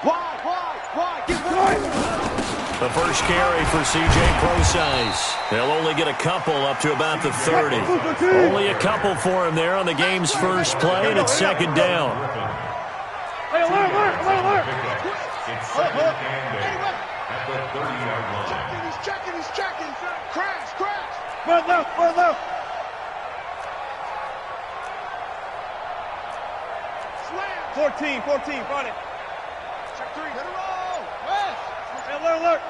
Get wide. The first carry for C.J. Prosise. They'll only get a couple up to about the 30. Only a couple for him there on the game's first play, and it's second down. Hey, alert. It's second and 8 at the 30-yard line. He's checking. Crash. Run left. Slam. 14, run it. Check 3, hit a roll. West. Hey, alert.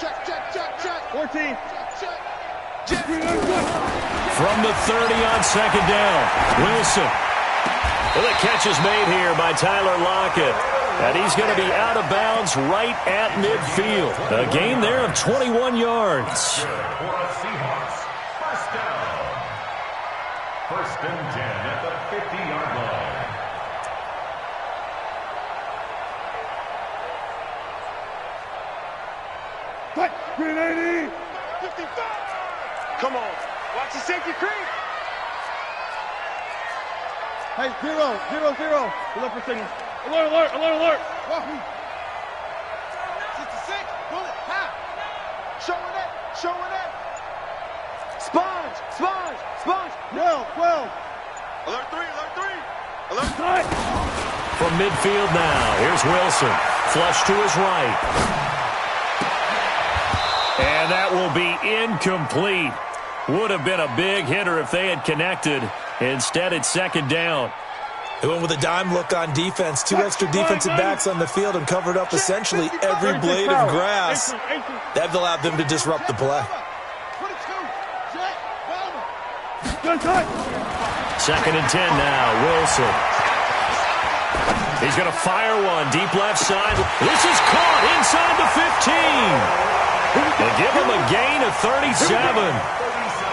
Check. 14. Check. From the 30 on second down, Wilson. Well, the catch is made here by Tyler Lockett. And he's going to be out of bounds right at midfield. A gain there of 21 yards. For the Seahawks, first down. First and 10 at the 50-yard line. Green 80. 55. Come on. Watch the safety creep. Hey, 0. Look for signal. Alert. 66. Bullet. Half. Showing it. Sponge. 12. Alert 3. Alert. From midfield now, here's Wilson. Flush to his right. And that will be incomplete. Would have been a big hitter if they had connected. Instead, it's second down. They went with a dime look on defense. 2 extra defensive backs on the field and covered up essentially every blade of grass. That allowed them to disrupt the play. Second and 10 now, Wilson. He's going to fire one deep left side. This is caught inside the 15. They give him a gain of 37.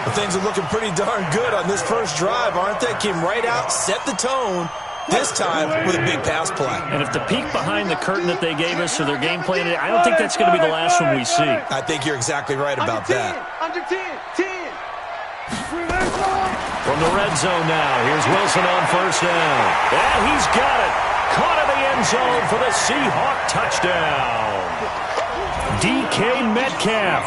Well, things are looking pretty darn good on this first drive, aren't they? Came right out, set the tone, this time with a big pass play. And if the peek behind the curtain that they gave us or their game plan, I don't think that's going to be the last one we see. I think you're exactly right about that. Under 10. From the red zone now, here's Wilson on first down. And he's got it. Caught in the end zone for the Seahawk touchdown. DK Metcalf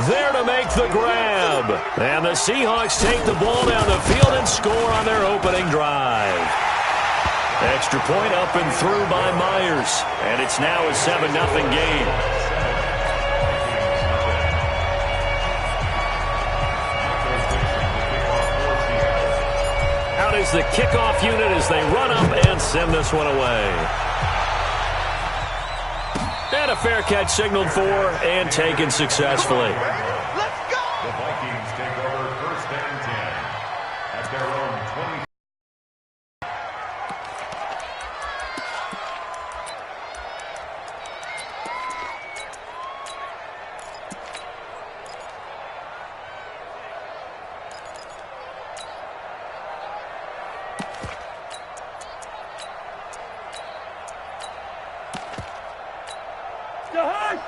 there to make the grab. And the Seahawks take the ball down the field and score on their opening drive. Extra point up and through by Myers. And it's now a 7-0 game. Out is the kickoff unit as they run up and send this one away. And a fair catch signaled for and taken successfully. Let's go! The Vikings take over first and 10 at their own 20.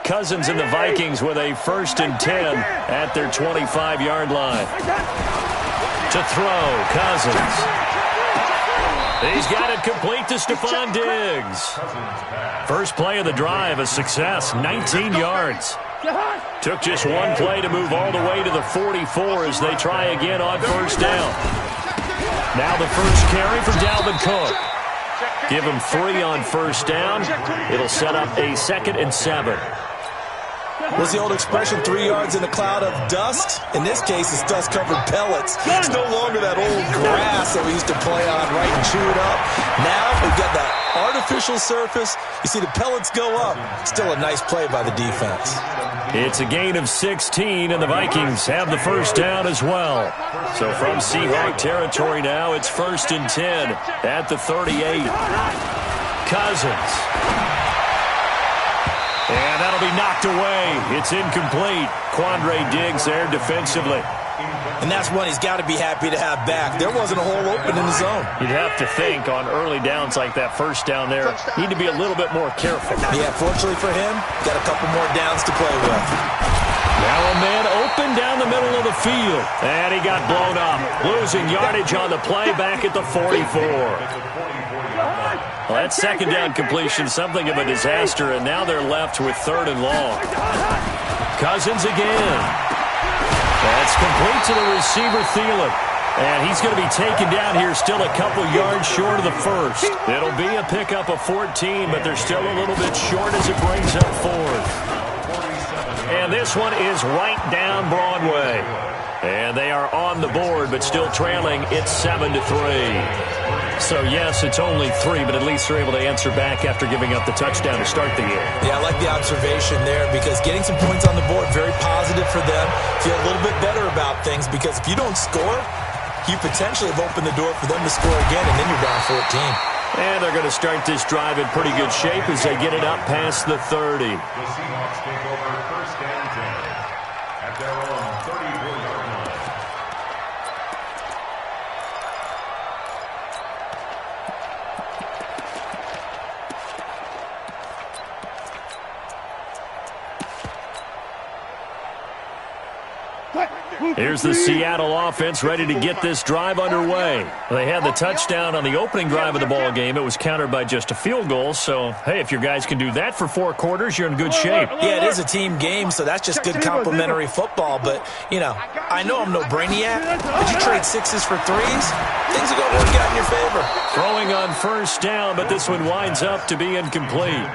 Cousins and the Vikings with a first and 10 at their 25-yard line. To throw, Cousins. He's got it complete to Stephon Diggs. First play of the drive, a success, 19 yards. Took just one play to move all the way to the 44 as they try again on first down. Now the first carry for Dalvin Cook. Give him 3 on first down. It'll set up a 2nd and 7. What's the old expression, 3 yards in a cloud of dust? In this case, it's dust-covered pellets. It's no longer that old grass that we used to play on, right, and chew it up. Now we've got that artificial surface. You see the pellets go up. Still a nice play by the defense. It's a gain of 16, and the Vikings have the first down as well. So from Seahawk territory now, it's first and 10 at the 38. Cousins. And that'll be knocked away. It's incomplete. Quandre Diggs there defensively. And that's one he's got to be happy to have back. There wasn't a hole open in the zone. You'd have to think on early downs like that first down there, need to be a little bit more careful. Yeah, fortunately for him, got a couple more downs to play with. Now a man open down the middle of the field. And he got blown up. Losing yardage on the play back at the 44. Well, that second down completion, something of a disaster, and now they're left with 3rd and long. Cousins again. That's complete to the receiver, Thielen. And he's going to be taken down here still a couple yards short of the first. It'll be a pickup of 14, but they're still a little bit short as it brings up 4th. And this one is right down Broadway. And they are on the board, but still trailing. It's 7-3. So, yes, it's only 3, but at least they're able to answer back after giving up the touchdown to start the game. Yeah, I like the observation there because getting some points on the board, very positive for them. Feel a little bit better about things because if you don't score, you potentially have opened the door for them to score again, and then you're down 14. And they're going to start this drive in pretty good shape as they get it up past the 30. The Seahawks take over 1st and 10 at their own 34-yard line. Here's the Seattle offense ready to get this drive underway. They had the touchdown on the opening drive of the ball game. It was countered by just a field goal. So, hey, if your guys can do that for 4 quarters, you're in good shape. Yeah, it is a team game, so that's just good complimentary football. But, you know, I know I'm no brainiac, but you trade 6s for 3s, things are going to work out in your favor. Throwing on 1st down, but this one winds up to be incomplete.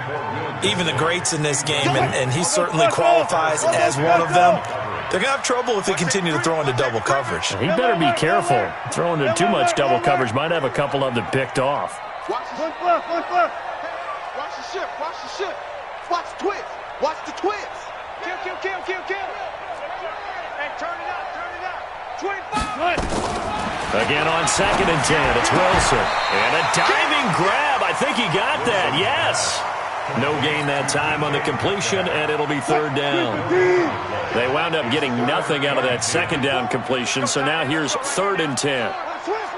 Even the greats in this game, and he certainly qualifies as one of them, they're going to have trouble if they continue to throw into double coverage. He better be careful. Throwing into too much double coverage might have a couple of them picked off. Watch the shift, watch the shift. Watch the twist. Watch the twist. Kill. Hey, turn it out. 25. Again on 2nd and 10. It's Wilson. And a diving grab. I think he got that. Yes. No gain that time on the completion, and it'll be 3rd down. They wound up getting nothing out of that 2nd down completion, so now here's 3rd and 10. Twist.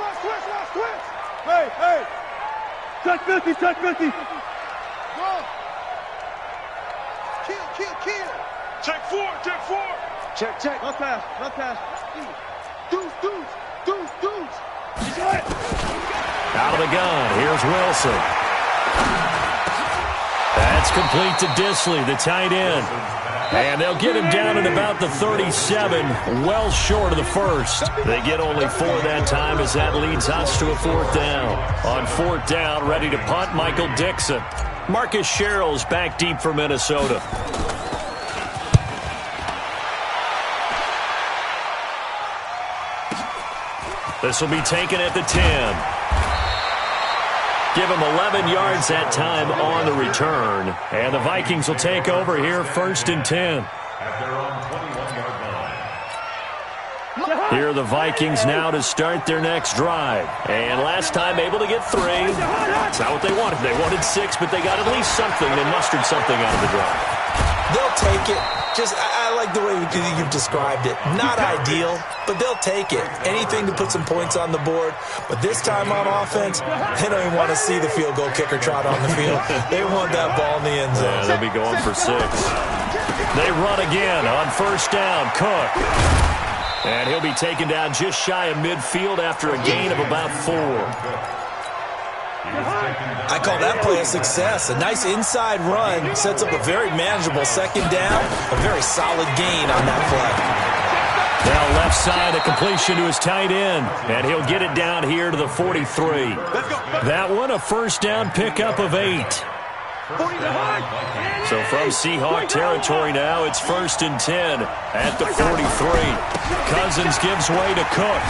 Hey. Check 50. Go. Kill. Check 4. Check. Run pass. Deuce. Out of the gun, here's Wilson. That's complete to Disley, the tight end. And they'll get him down at about the 37, well short of the first. They get only 4 that time as that leads us to a 4th down. On 4th down, ready to punt, Michael Dixon. Marcus Sherrill's back deep for Minnesota. This will be taken at the 10. Give him 11 yards that time on the return. And the Vikings will take over here 1st and 10. At their own 21-yard line. Here are the Vikings now to start their next drive. And last time able to get 3. That's not what they wanted. They wanted 6, but they got at least something. They mustered something out of the drive. They'll take it. I like the way you've described it. Not ideal, but they'll take it. Anything to put some points on the board. But this time on offense, they don't even want to see the field goal kicker trot on the field. They want that ball in the end zone. Yeah, they'll be going for 6. They run again on 1st down. Cook. And he'll be taken down just shy of midfield after a gain of about 4. I call that play a success. A nice inside run sets up a very manageable 2nd down. A very solid gain on that play. Now left side, a completion to his tight end. And he'll get it down here to the 43. That one, a 1st down pickup of 8. So from Seahawk territory now, it's 1st and 10 at the 43. Cousins gives way to Cook.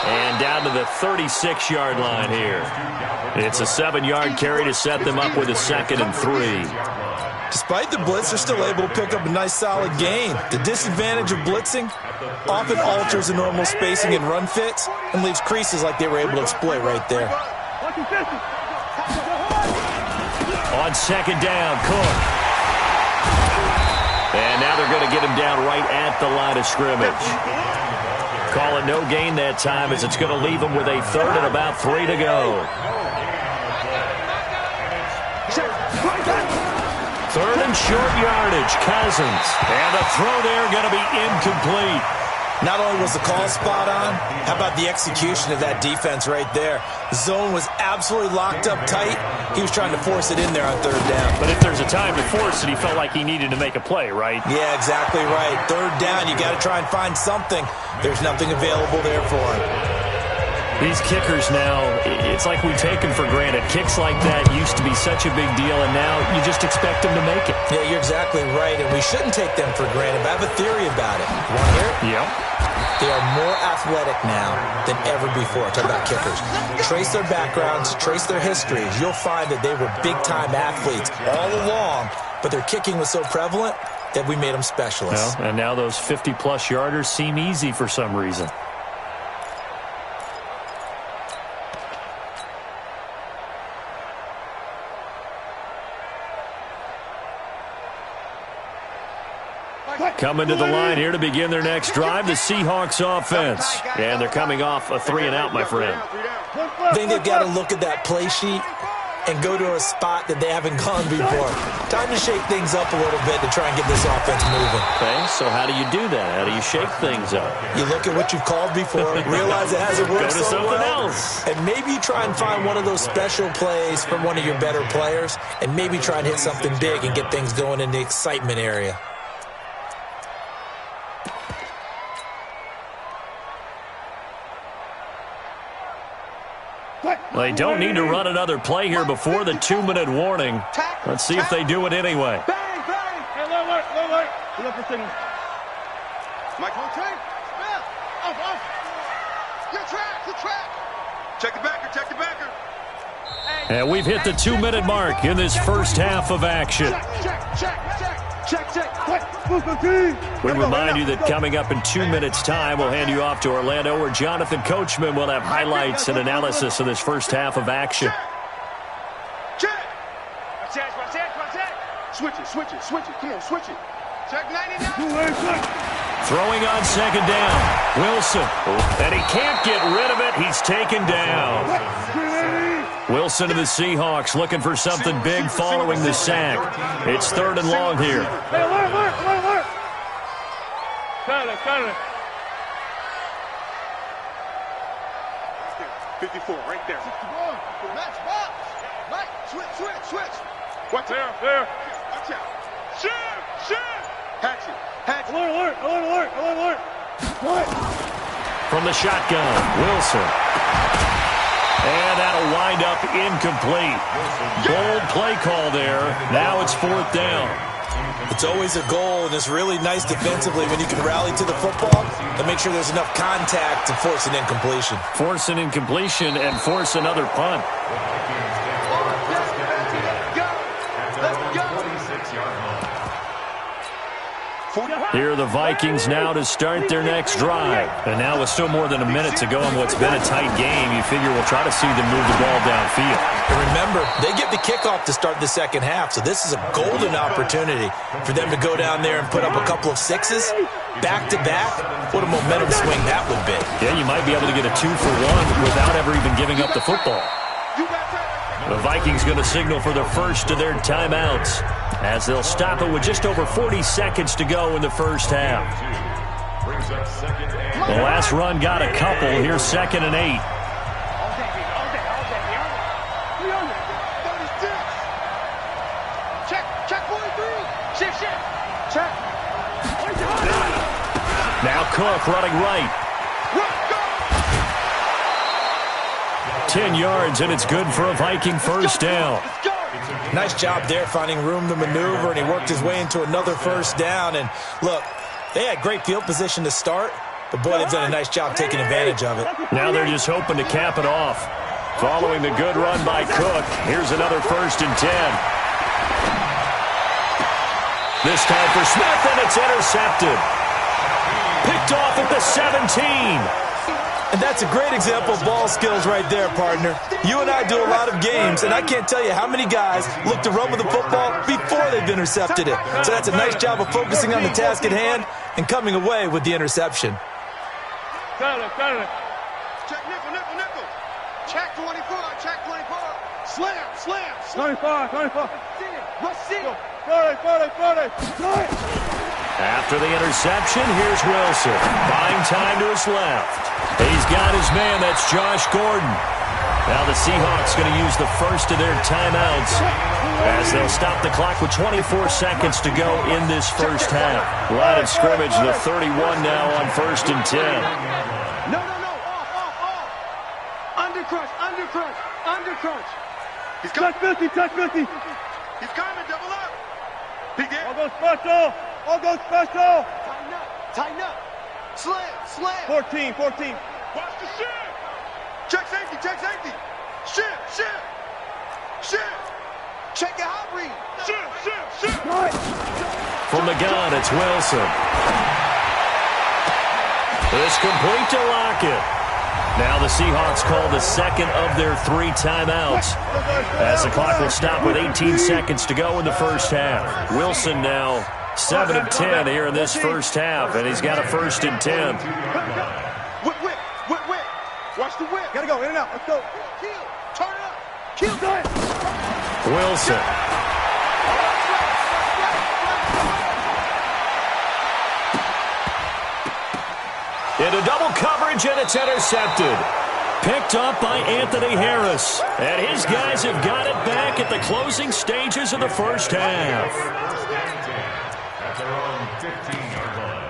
And down to the 36-yard line here. It's a 7-yard carry to set them up with a 2nd and 3. Despite the blitz, they're still able to pick up a nice solid gain. The disadvantage of blitzing often alters the normal spacing and run fits and leaves creases like they were able to exploit right there. On 2nd down, Cook. And now they're going to get him down right at the line of scrimmage. Call it no gain that time as it's going to leave him with a 3rd and about 3 to go. 3rd and short yardage, Cousins. And the throw there going to be incomplete. Not only was the call spot on, how about the execution of that defense right there? The zone was absolutely locked up tight. He was trying to force it in there on third down. But if there's a time to force it, he felt like he needed to make a play, right? Yeah, exactly right. Third down, you got to try and find something. There's nothing available there for him. These kickers now, it's like we take them for granted. Kicks like that used to be such a big deal, and now you just expect them to make it. Yeah, you're exactly right, and we shouldn't take them for granted, but I have a theory about it. You want to hear it? Yep. They are more athletic now than ever before. Talk about kickers. Trace their backgrounds, trace their histories. You'll find that they were big-time athletes all along, but their kicking was so prevalent that we made them specialists. Well, and now those 50-plus yarders seem easy for some reason. Coming to the line here to begin their next drive, the Seahawks offense. And they're coming off a 3-and-out, my friend. I think they've got to look at that play sheet and go to a spot that they haven't gone before. Time to shake things up a little bit to try and get this offense moving. Okay, so how do you do that? How do you shake things up? You look at what you've called before, realize it hasn't worked Go to so something well, else. and maybe you try and find one of those special plays from one of your better players, and maybe try and hit something big and get things going in the excitement area. They don't need to run another play here before the 2-minute warning. Let's see if they do it anyway. Bang, bang. Hey, look. Look for signal. Michael Train. Smith. Off. Your track. Check the backer. And we've hit the 2-minute mark in this first half of action. Check. We remind you that coming up in 2 minutes' time, we'll hand you off to Orlando, where Jonathan Coachman will have highlights and analysis of this first half of action. Check. Switch it. Come on, switch it. Check 99. Throwing on second down. Wilson. And he can't get rid of it. He's taken down. Wilson to the Seahawks looking for something big following the sack. It's 3rd and long here. Hey, alert. Got it. 54, right there. 61. Match box. Right. Switch. What's there? Watch out. Shoot. Hatchet. Alert. From the shotgun, Wilson. And that'll wind up incomplete. Bold play call there. Now it's 4th down. It's always a goal, and it's really nice defensively when you can rally to the football and make sure there's enough contact to force an incompletion. Force an incompletion and force another punt. Here are the Vikings now to start their next drive. And now with still more than a minute to go in what's been a tight game, you figure we'll try to see them move the ball downfield. And remember, they get the kickoff to start the second half, so this is a golden opportunity for them to go down there and put up a couple of sixes back-to-back. What a momentum swing that would be. Yeah, you might be able to get a 2-for-1 without ever even giving up the football. The Vikings going to signal for the first of their timeouts as they'll stop it with just over 40 seconds to go in the first half. The last run got a couple. Here's 2nd and 8. Now Cook running right. 10 yards, and it's good for a Viking first down. Nice job there finding room to maneuver, and he worked his way into another first down. And look, they had great field position to start, but boy, they've done a nice job taking advantage of it. Now they're just hoping to cap it off. Following the good run by Cook, here's another 1st and 10. This time for Smith, and it's intercepted. Picked off at the 17. And that's a great example of ball skills right there, partner. You and I do a lot of games, and I can't tell you how many guys look to run with the football before they've intercepted it. So that's a nice job of focusing on the task at hand and coming away with the interception. Got it. Check nickel. Check 24. Slam. 25. Rush it. Got it. After the interception, here's Wilson. Buying time to his left. He's got his man. That's Josh Gordon. Now the Seahawks going to use the first of their timeouts as they'll stop the clock with 24 seconds to go in this first half. Line of scrimmage, the 31 now on 1st and 10. No. Off. Undercrunch. He's coming. Touch 50. He's coming. Double up. He did. All go special. Tighten up. Slam. 14. Watch the shift. Check safety. Shift. Check your hot read. Shift. From the gun, it's Wilson. It's complete to Lockett. Now the Seahawks call the second of their 3 timeouts as the clock will stop with 18 seconds to go in the first half. Wilson now 7 of 10 here in this first half, and he's got a 1st and 10. Whip. Watch the whip. Gotta go, in and out. Let's go. Kill. Turn it up. Kill. Go ahead. Wilson. Into double coverage, and it's intercepted. Picked up by Anthony Harris. And his guys have got it back at the closing stages of the first half. At their own 15-yard line.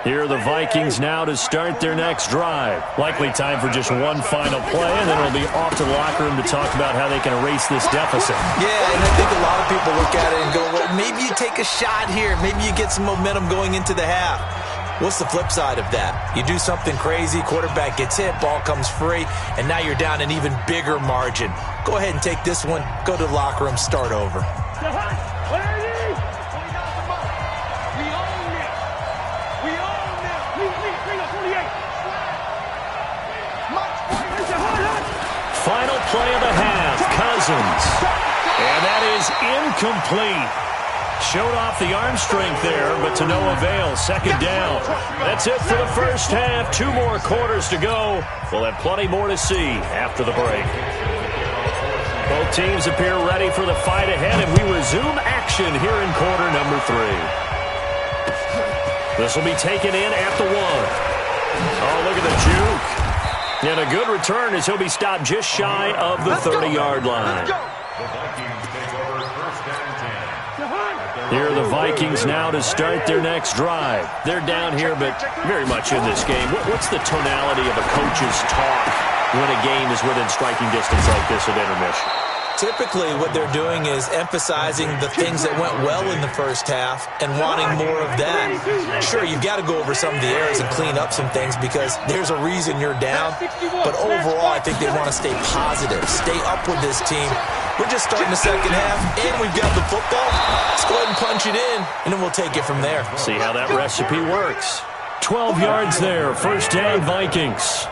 Here are the Vikings now to start their next drive. Likely time for just one final play, and then it'll be off to the locker room to talk about how they can erase this deficit. Yeah, and I think a lot of people look at it and go, well, maybe you take a shot here. Maybe you get some momentum going into the half. What's the flip side of that? You do something crazy, quarterback gets hit, ball comes free, and now you're down an even bigger margin. Go ahead and take this one, go to the locker room, start over. Final play of the half, Cousins. And that is incomplete. Showed off the arm strength there, but to no avail. Second down. That's it for the first half. 2 more quarters to go. We'll have plenty more to see after the break. Both teams appear ready for the fight ahead, and we resume action here in quarter number 3. This will be taken in at the 1. Oh, look at the juke. And a good return as he'll be stopped just shy of the 30-yard line. Here are the Vikings now to start their next drive. They're down here, but very much in this game. What's the tonality of a coach's talk when a game is within striking distance like this at intermission? Typically, what they're doing is emphasizing the things that went well in the first half and wanting more of that. Sure, you've got to go over some of the errors and clean up some things because there's a reason you're down. But overall, I think they want to stay positive, stay up with this team. We're just starting the second half, and we've got the football. Let's go ahead and punch it in, and then we'll take it from there. See how that recipe works. 12 yards there, first down Vikings.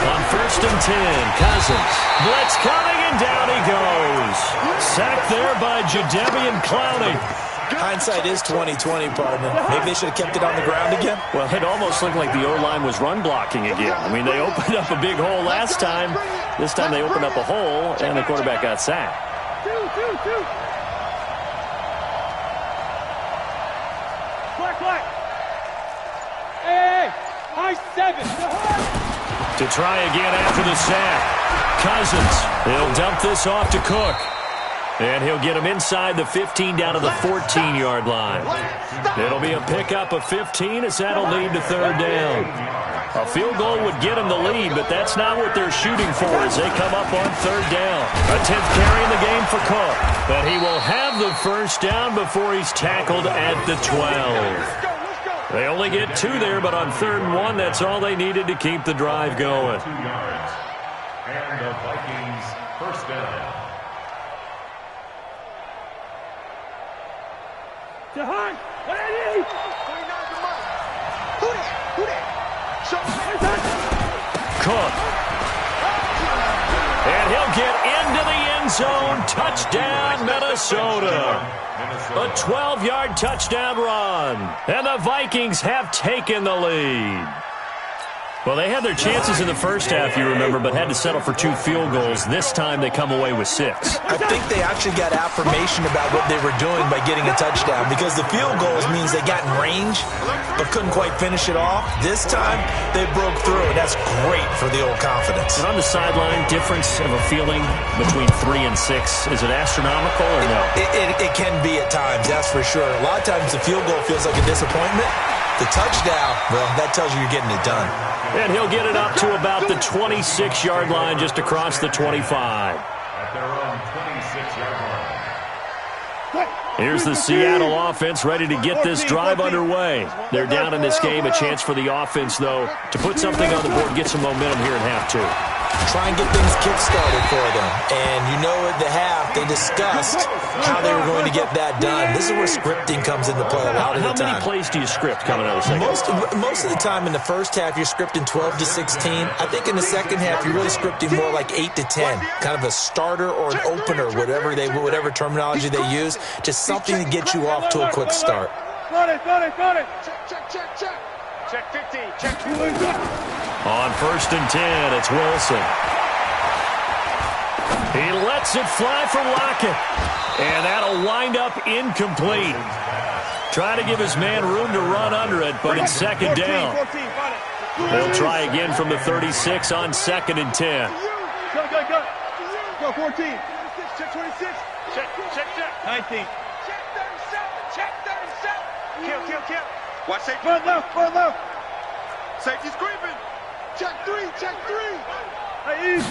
On 1st and 10, Cousins. Blitz coming, and down he goes. Sacked there by Jadeveon Clowney. Hindsight is 20/20, partner. Maybe they should have kept it on the ground again. Well, it almost looked like the O-line was run blocking again. I mean, they opened up a big hole last time. This time they opened up a hole, and the quarterback got sacked. Flag. Hey, high 7. To try again after the sack. Cousins. He'll dump this off to Cook. And he'll get him inside the 15 down to the 14-yard line. It'll be a pickup of 15 as that'll lead to 3rd down. A field goal would get him the lead, but that's not what they're shooting for as they come up on 3rd down. A 10th carry in the game for Cook. But he will have the first down before he's tackled at the 12. They only get 2 there, but on 3rd and 1, that's all they needed to keep the drive going. 2 yards. And the Vikings first down. Jahan, what I need? 29 to Mike. Who that? Cook. And he'll get into the end zone. Touchdown, Minnesota. A 12-yard touchdown run. And the Vikings have taken the lead. Well, they had their chances in the first half, you remember, but had to settle for 2 field goals. This time they come away with 6. I think they actually got affirmation about what they were doing by getting a touchdown, because the field goals means they got in range but couldn't quite finish it off. This time they broke through, and that's great for the old confidence. And on the sideline, difference of a feeling between 3 and 6, is it astronomical or no? It can be at times, that's for sure. A lot of times the field goal feels like a disappointment. The touchdown, well, that tells you you're getting it done. And he'll get it up to about the 26-yard line, just across the 25. At their own 26-yard line. Here's the Seattle offense ready to get this drive underway. They're down in this game. A chance for the offense, though, to put something on the board, get some momentum here in half 2. Try and get things kick-started for them. And you know at the half, they discussed how they were going to get that done. This is where scripting comes into play a lot of the time. How many plays do you script coming out of the second? Most of the time in the first half, you're scripting 12 to 16. I think in the second half, you're really scripting more like 8 to 10. Kind of a starter or an opener, whatever terminology they use. Just something to get you off to a quick start. Got it. Check. Check 15. Check 2. On 1st and 10, it's Wilson. He lets it fly for Lockett. And that'll wind up incomplete. Try to give his man room to run under it, but it's second down. They'll try again from the 36 on 2nd and 10. Go 14. Check 26. Check. 19. Check 37. Kill. Watch safety. Front left. Safety's creeping. Check 3. Hey, easy.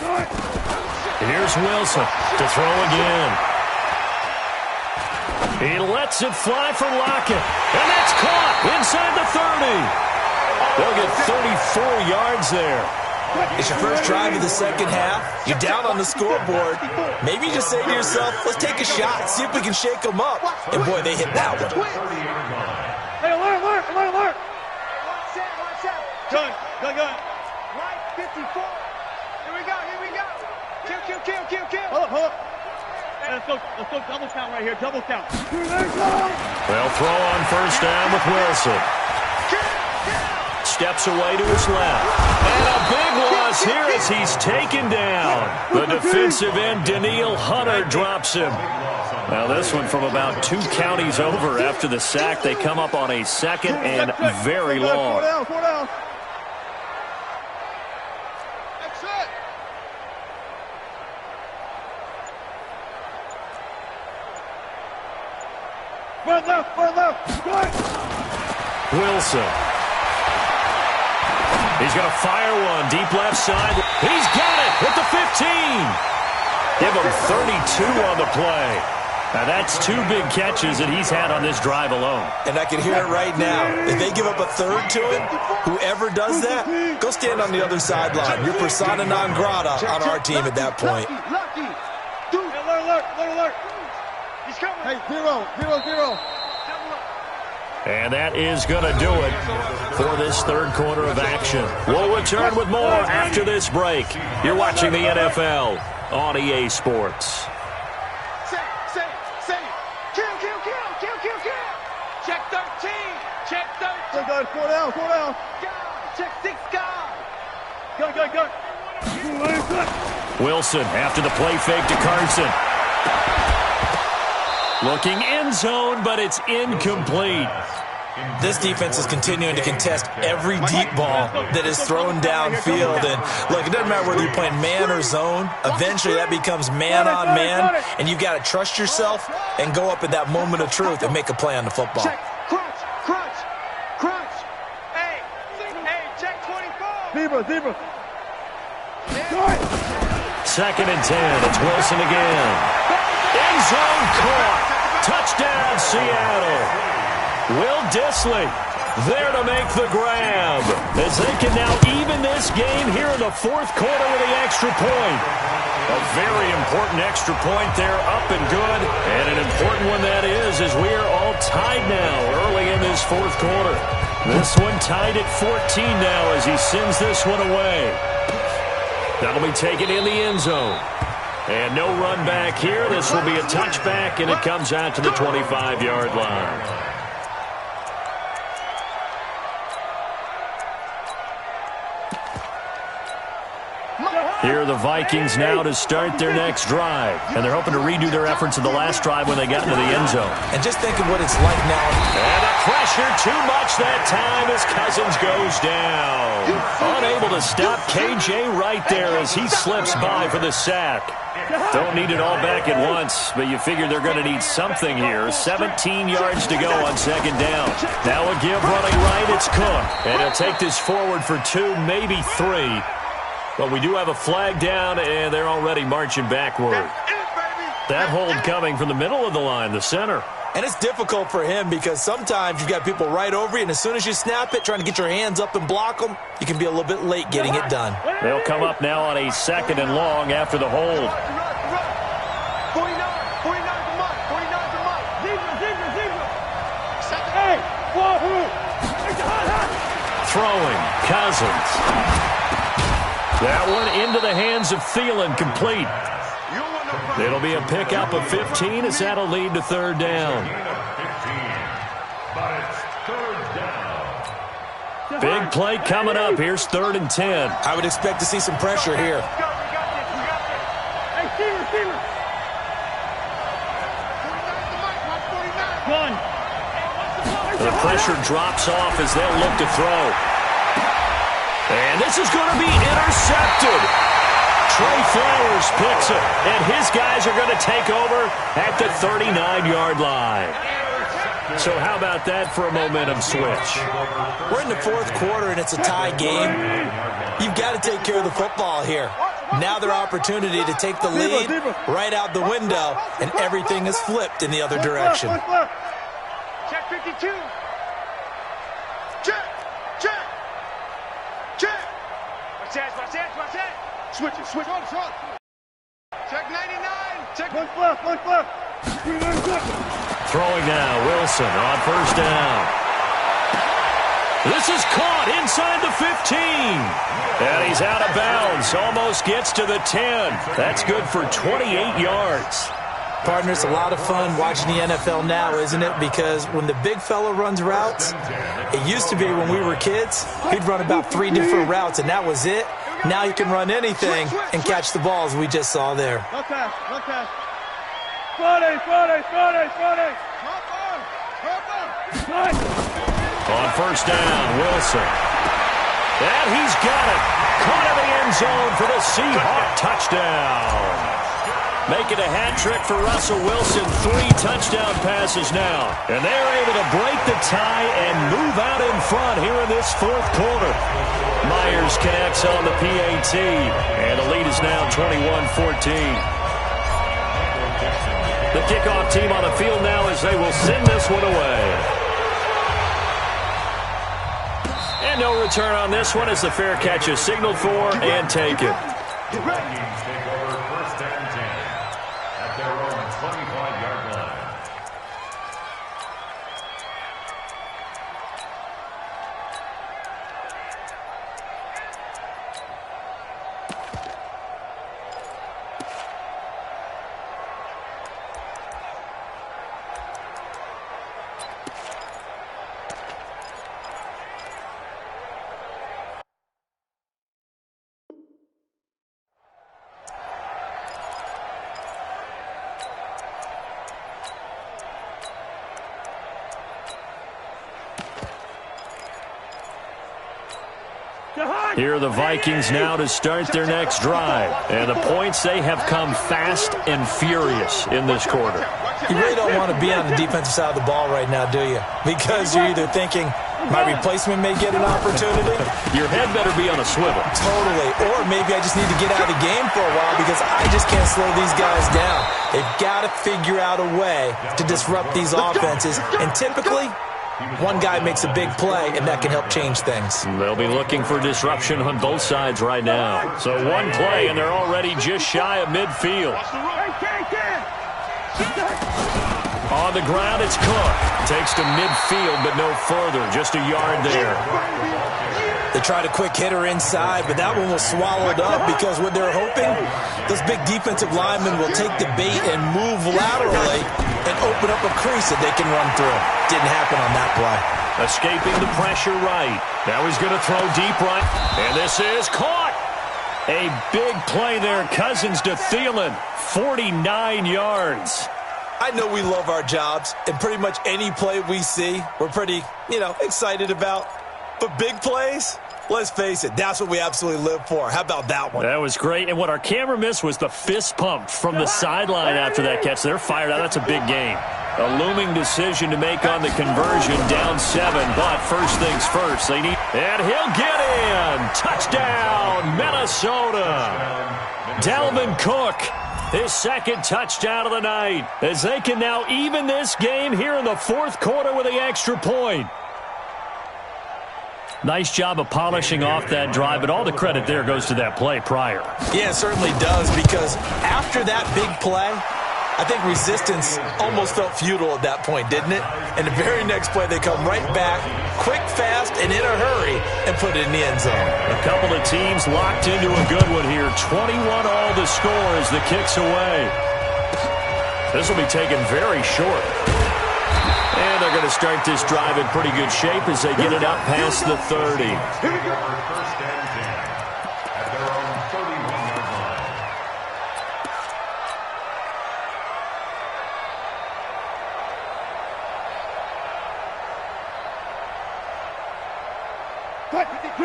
Here's Wilson to throw again. He lets it fly for Lockett. And that's caught inside the 30. They'll get 34 yards there. It's your first drive of the second half. You're down on the scoreboard. Maybe you just say to yourself, let's take a shot, see if we can shake them up. And boy, they hit that one. Hey, alert. Watch out. Gun. Right 54. Here we go. Kill. Hold up. Hey, let's go double count right here. Double count. They'll throw on 1st down with Wilson. Steps away to his left. And a big loss here as he's taken down. The defensive end, Danielle Hunter, drops him. Now this one from about 2 counties over after the sack. They come up on a 2nd and very long. 4 down. Exit. Front left. Good. Wilson. He's going to fire one deep left side. He's got it at the 15. Give him 32 on the play. Now that's 2 big catches that he's had on this drive alone. And I can hear it right now. If they give up a 3rd to him, whoever does that, go stand on the other sideline. You're persona non grata on our team at that point. Lucky. Alert. He's coming. Hey, 0. And that is going to do it for this 3rd quarter of action. We'll return with more after this break. You're watching the NFL on EA Sports. Say. Kill. Check 13. Good. 4 down. God. Check 6. God. Good. Wilson after the play fake to Carson. Looking end zone, but it's incomplete. This defense is continuing to contest every deep ball that is thrown downfield. And look, it doesn't matter whether you're playing man or zone. Eventually that becomes man on man. And you've got to trust yourself and go up at that moment of truth and make a play on the football. Check. Crunch. Hey, check 24. Zebra. 2nd and 10. It's Wilson again. End zone caught. Touchdown, Seattle. Will Dissly there to make the grab as they can now even this game here in the 4th quarter with the extra point. A very important extra point there, up and good. And an important one that is, as we are all tied now early in this 4th quarter. This one tied at 14 now as he sends this one away. That'll be taken in the end zone. And no run back here. This will be a touchback, and it comes out to the 25-yard line. Here are the Vikings now to start their next drive. And they're hoping to redo their efforts in the last drive when they got into the end zone. And just think of what it's like now. And the pressure too much that time as Cousins goes down. Unable to stop KJ right there as he slips by for the sack. Don't need it all back at once, but you figure they're going to need something here. 17 yards to go on second down. Now a give running right, it's Cook. And he'll take this forward for 2, maybe 3. But we do have a flag down, and they're already marching backward. That hold coming from the middle of the line, the center. And it's difficult for him because sometimes you've got people right over you, and as soon as you snap it, trying to get your hands up and block them, you can be a little bit late getting it done. They'll come up now on a 2nd and long after the hold. 49 to Mike. 49 to Mike. Hey, Throwing, Cousins. That one into the hands of Thielen, complete. It'll be a pickup of 15 as that'll lead to 3rd down. Big play coming up. Here's 3rd and 10. I would expect to see some pressure here. Hey, receiver. One. The pressure drops off as they'll look to throw. And this is going to be intercepted. Trey Flowers picks it, and his guys are going to take over at the 39-yard line. So how about that for a momentum switch? We're in the 4th quarter, and it's a tie game. You've got to take care of the football here. Now their opportunity to take the lead right out the window, and everything is flipped in the other direction. Check 52. Check. Watch that. Switch it. Check 99. Check. One flip. Throwing now, Wilson on 1st down. This is caught inside the 15. And he's out of bounds. Almost gets to the 10. That's good for 28 yards. Partner, it's a lot of fun watching the NFL now, isn't it? Because when the big fella runs routes, it used to be when we were kids, he'd run about 3 different routes, and that was it. Now you can run anything and catch the balls we just saw there. Okay. Friday. On 1st down, Wilson. And he's got it. Caught in the end zone for the Seahawk touchdown. Making a hat trick for Russell Wilson. 3 touchdown passes now. And they're able to break the tie and move out in front here in this 4th quarter. Myers connects on the PAT. And the lead is now 21-14. The kickoff team on the field now as they will send this one away. And no return on this one as the fair catch is signaled for and taken. Vikings take over 1st and 10 at their own 25-yard line. Here are the Vikings now to start their next drive. And the points, they have come fast and furious in this quarter. You really don't want to be on the defensive side of the ball right now, do you? Because you're either thinking, my replacement may get an opportunity. Your head better be on a swivel. Totally. Or maybe I just need to get out of the game for a while because I just can't slow these guys down. They've got to figure out a way to disrupt these offenses. And typically, one guy makes a big play, and that can help change things. They'll be looking for disruption on both sides right now. So one play, and they're already just shy of midfield. On the ground, it's Cook. Takes to midfield, but no further. Just a yard there. They tried a quick hitter inside, but that one was swallowed up because what they're hoping, those big defensive linemen will take the bait and move laterally and open up a crease that they can run through. Didn't happen on that play. Escaping the pressure right. Now he's going to throw deep right. And this is caught. A big play there. Cousins to Thielen. 49 yards. I know we love our jobs, and pretty much any play we see, we're pretty, excited about. But big plays, let's face it, that's what we absolutely live for. How about that one? That was great. And what our camera missed was the fist pump from the sideline after that catch. They're fired out. That's a big game. A looming decision to make on the conversion, down 7. But first things first, they need... And he'll get in. Touchdown, Minnesota. Dalvin Cook, his second touchdown of the night, as they can now even this game here in the fourth quarter with the extra point. Nice job of polishing off that drive, but all the credit there goes to that play prior. Yeah, it certainly does, because after that big play, I think resistance almost felt futile at that point, didn't it? And the very next play, they come right back, quick, fast, and in a hurry, and put it in the end zone. A couple of teams locked into a good one here. 21 all to score as the kick's away. This will be taken very short. And they're going to start this drive in pretty good shape as they get it out past the 30. Here we go. First and 10 at their own 31-yard line.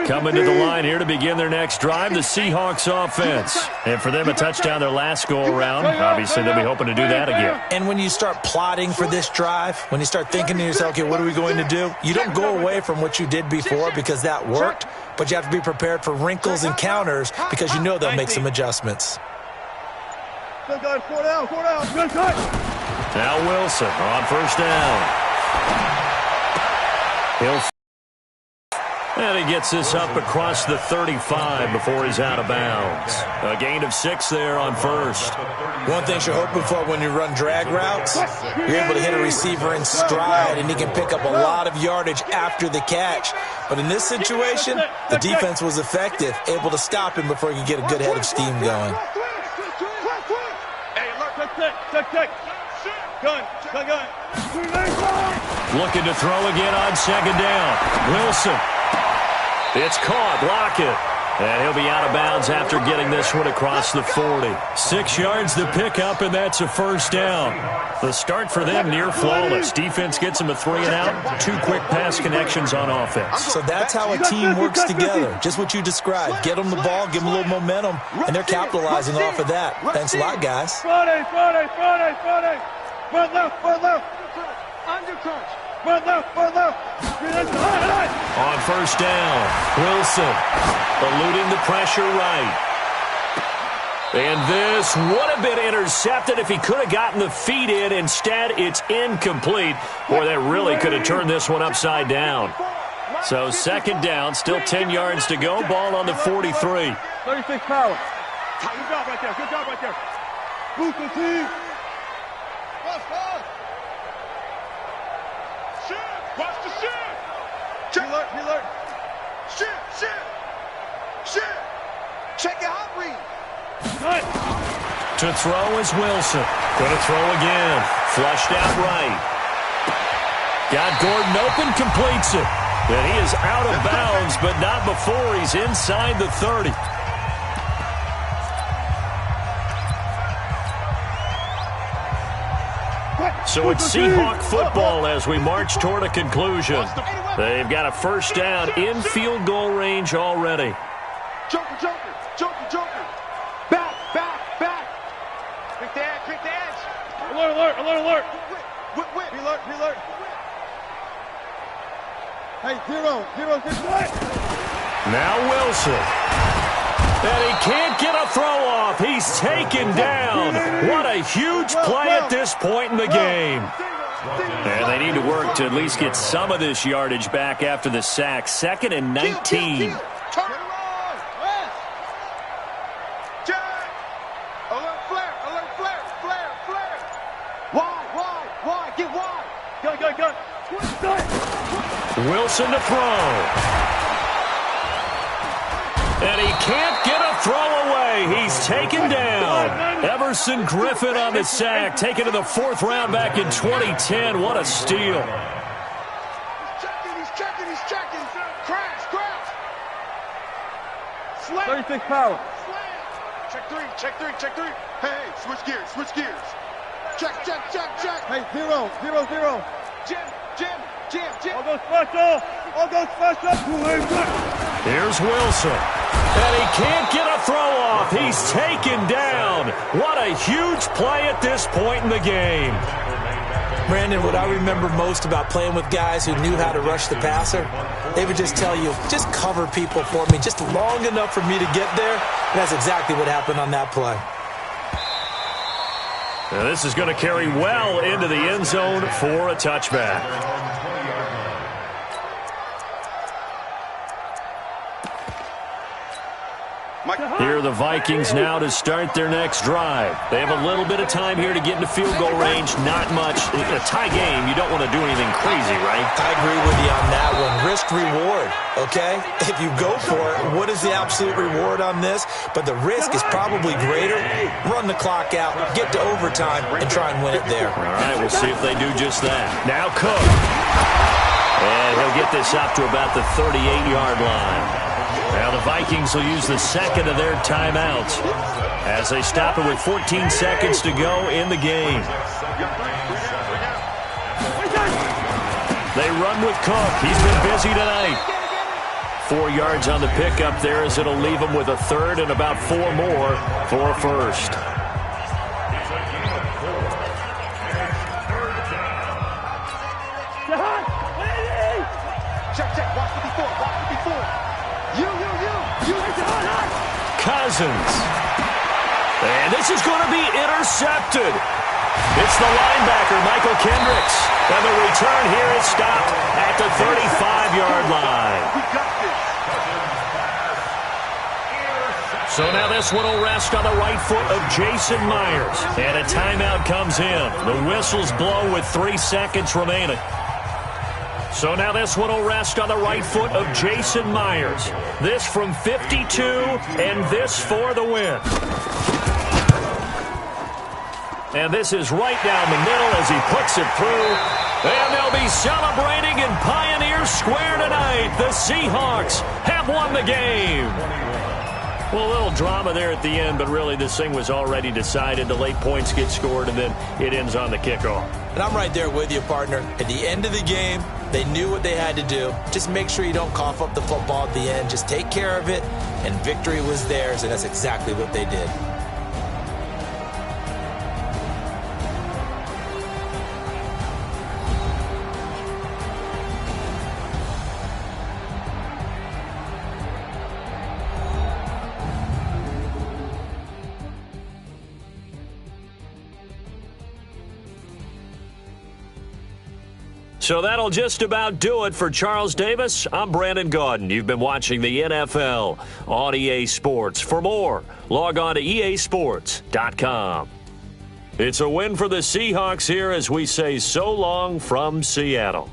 Coming to the line here to begin their next drive, the Seahawks offense. And for them, a touchdown their last go-around. Obviously, they'll be hoping to do that again. And when you start plotting for this drive, when you start thinking to yourself, okay, what are we going to do? You don't go away from what you did before because that worked, but you have to be prepared for wrinkles and counters because you know they'll make some adjustments. Good guys, 4 down, good cut. Now Wilson on first down. And he gets this up across the 35 before he's out of bounds. A gain of 6 there on first. One thing you're hoping for when you run drag routes, you're able to hit a receiver in stride, and he can pick up a lot of yardage after the catch. But in this situation, the defense was effective, able to stop him before he could get a good head of steam going. Hey, check. Gun. Looking to throw again on second down. Wilson. It's caught. Lockett. And he'll be out of bounds after getting this one across the 40. 6 yards to pick up, and that's a first down. The start for them near flawless. Defense gets them a 3 and out. 2 quick pass connections on offense. So that's how a team works together. Just what you described. Get them the ball, give them a little momentum, and they're capitalizing off of that. Thanks a lot, guys. Friday. Front left. Undercrunch. Front left. On first down, Wilson eluding the pressure right. And this would have been intercepted if he could have gotten the feet in. Instead, it's incomplete. Boy, that really could have turned this one upside down. So second down, still 10 yards to go. Ball on the 43. 36 power. Good job right there. Boost the team. Pass. Watch the shit! He learned. Shit! Check your hot read. Nice. To throw is Wilson. Going to throw again. Flushed out right. Got Gordon open, completes it. And he is out of bounds, but not before he's inside the 30. So it's Seahawk football as we march toward a conclusion. They've got a first down in field goal range already. Joker. Back. Quick the edge. Alert. Whip. Alert. Hey, zero, this way. Now Wilson. And he can't get a throw off. He's taken down. What a huge play at this point in the game. And they need to work to at least get some of this yardage back after the sack. 2nd and 19. Turn around. West. Jack. Alert flare. Wide. Get wide. Gun. Wilson to throw. And he can't get a throw away. He's taken down. Everson Griffin on the sack, taken to the 4th round back in 2010. What a steal. He's checking. Crash. 36 power. Check three, check three, check three. Hey, switch gears, switch gears. Check. Hey, 0, 0, 0. Jim. All go special. Here's Wilson. And he can't get a throw off. He's taken down. What a huge play at this point in the game. Brandon, what I remember most about playing with guys who knew how to rush the passer, they would just tell you, just cover people for me, just long enough for me to get there. And that's exactly what happened on that play. Now this is going to carry well into the end zone for a touchback. Here are the Vikings now to start their next drive. They have a little bit of time here to get into field goal range. Not much. In a tie game, you don't want to do anything crazy, right? I agree with you on that one. Risk-reward, okay? If you go for it, what is the absolute reward on this? But the risk is probably greater. Run the clock out, get to overtime, and try and win it there. All right, we'll see if they do just that. Now Cook. And he'll get this up to about the 38-yard line. Now the Vikings will use the second of their timeouts as they stop it with 14 seconds to go in the game. They run with Cook. He's been busy tonight. 4 yards on the pickup there as it'll leave him with a third and about 4 more for a first. Check. Watch the before. You. Cousins. And this is going to be intercepted. It's the linebacker, Michael Kendricks. And the return here is stopped at the 35-yard line. We got this. So now this one will rest on the right foot of Jason Myers. And a timeout comes in. The whistles blow with 3 seconds remaining. So now this one will rest on the right foot of Jason Myers. This from 52, and this for the win. And this is right down the middle as he puts it through. And they'll be celebrating in Pioneer Square tonight. The Seahawks have won the game. Well, a little drama there at the end, but really this thing was already decided. The late points get scored, and then it ends on the kickoff. And I'm right there with you, partner. At the end of the game, they knew what they had to do. Just make sure you don't cough up the football at the end. Just take care of it, and victory was theirs, and that's exactly what they did. So that'll just about do it for Charles Davis. I'm Brandon Gaudin. You've been watching the NFL on EA Sports. For more, log on to easports.com. It's a win for the Seahawks here as we say so long from Seattle.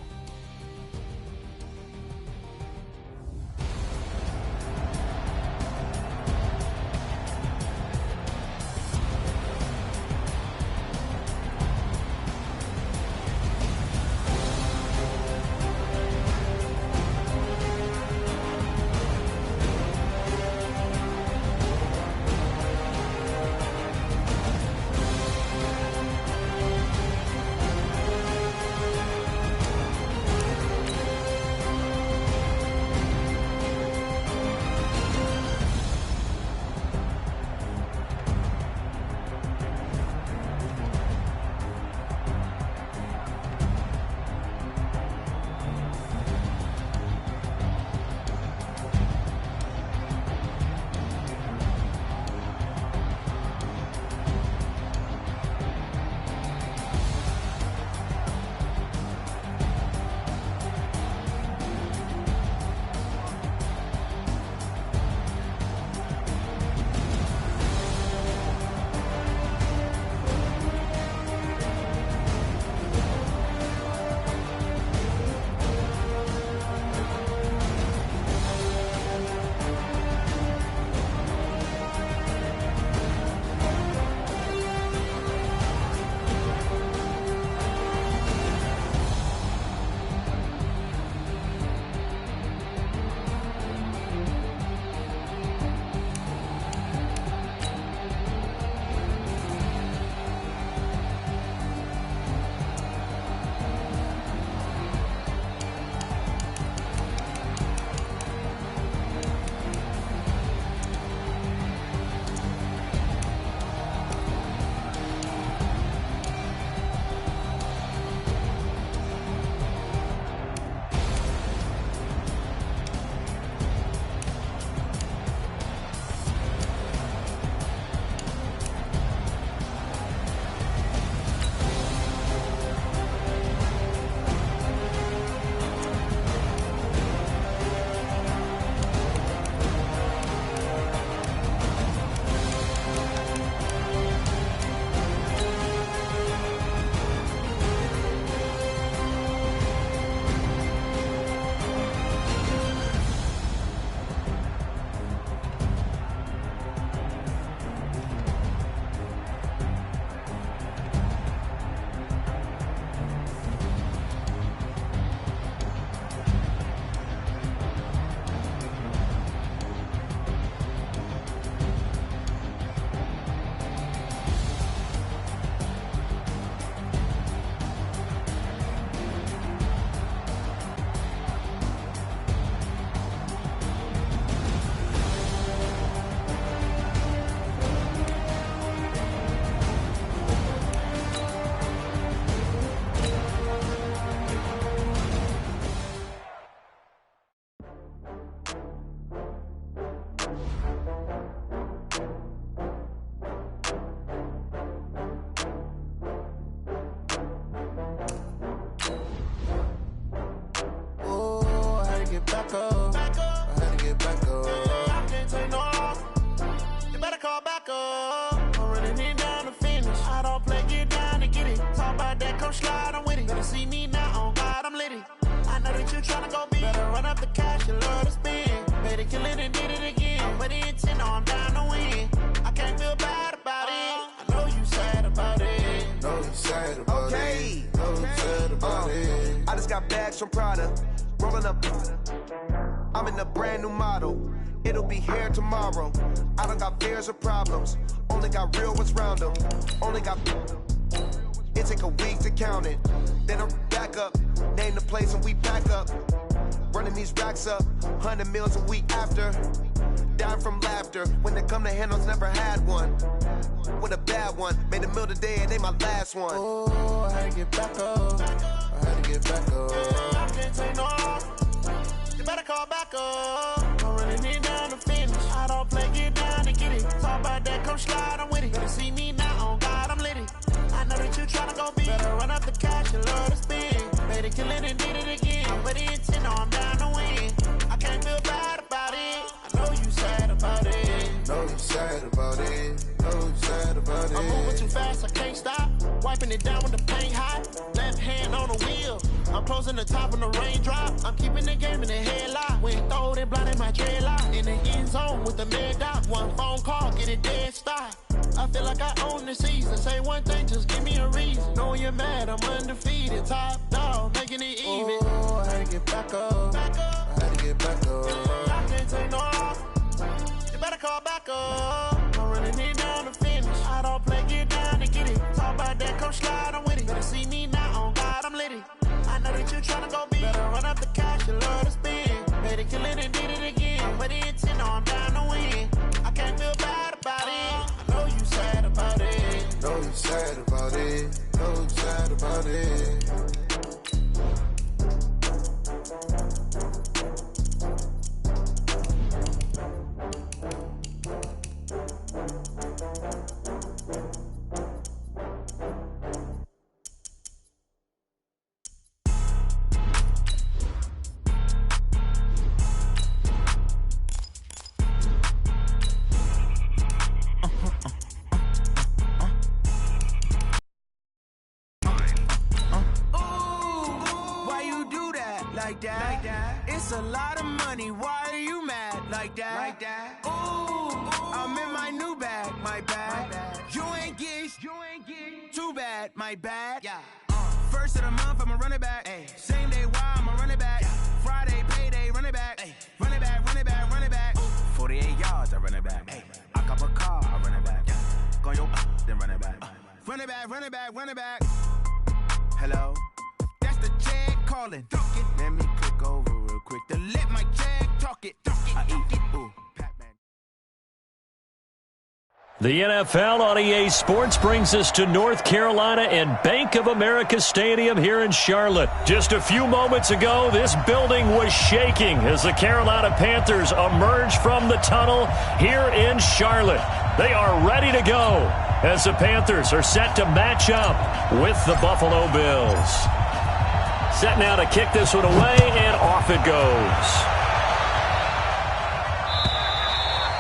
bags from Prada. Rolling up. I'm in a brand new model. It'll be here tomorrow. I don't got fears or problems. Only got real ones round them. Only got. It take a week to count it. Then I'm back up. Name the place and we back up. Running these racks up. 100 meals a week after. Dying from laughter. When it come to handles, never had one. With a bad one. Made a meal today and they my last one. Oh, I had to get back up. I had to get back up. I can't take no off. You better call back up. I'm running it down to finish. I don't play, get down to get it. Talk about that, come slide, I'm with it. Better see me now, on God, I'm lit it. I know that you tryna go big. Better run up the cash, you love to spend. Made it, kill it, and did it again. But the intent, no, I'm down to win. I can't feel bad about it. I know you sad about it. Know you sad about it. Know you sad about it. I'm moving too fast, I can't stop. Wiping it down with the paint hot. Left hand on the wheel. I'm closing the top on the raindrop. I'm keeping the game in the headlock. When throw it, blinding my dreadlock. In the end zone with the mad dot. One phone call, get it dead stop. I feel like I own the season. Say one thing, just give me a reason. Knowing you're mad, I'm undefeated. Top dog, making it even. Oh, I had to get back up. I had to get back up. I can't take no off. You better call back up. I'm running it down to finish. I don't play, get down to get it. Talk about that, come slide, I'm with it. Better see me now, on God, I'm lit it. I know that you tryna go big. Better run up the cash, you love to spend. Made it, kill it, and did it again. But the intent, no, I'm down to win. I can't feel bad about it. I know you sad about it. Know you sad about it. Know you sad about it. Like that. It's a lot of money. Why are you mad like that? Ooh, I'm in my new bag. My bad. You ain't get too bad. My bad. Yeah. First of the month, I'ma run it back. Ay. Same day, why I'ma run it back. Yeah. Friday, payday, run it back. Ay. Run it back, run it back, run it back. 48 yards, I run it back. Ay. I cop a car, I run it back. Yeah. Go yo, then run it back. Run it back, run it back, run it back. Hello? That's the check calling. Let me click over real quick to let my check talk it. I eat it. Ooh, Pac-Man. The NFL on EA Sports brings us to North Carolina and Bank of America Stadium here in Charlotte. Just a few moments ago, this building was shaking as the Carolina Panthers emerged from the tunnel here in Charlotte. They are ready to go as the Panthers are set to match up with the Buffalo Bills. Set now to kick this one away, and off it goes.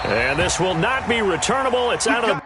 And this will not be returnable. It's out of the...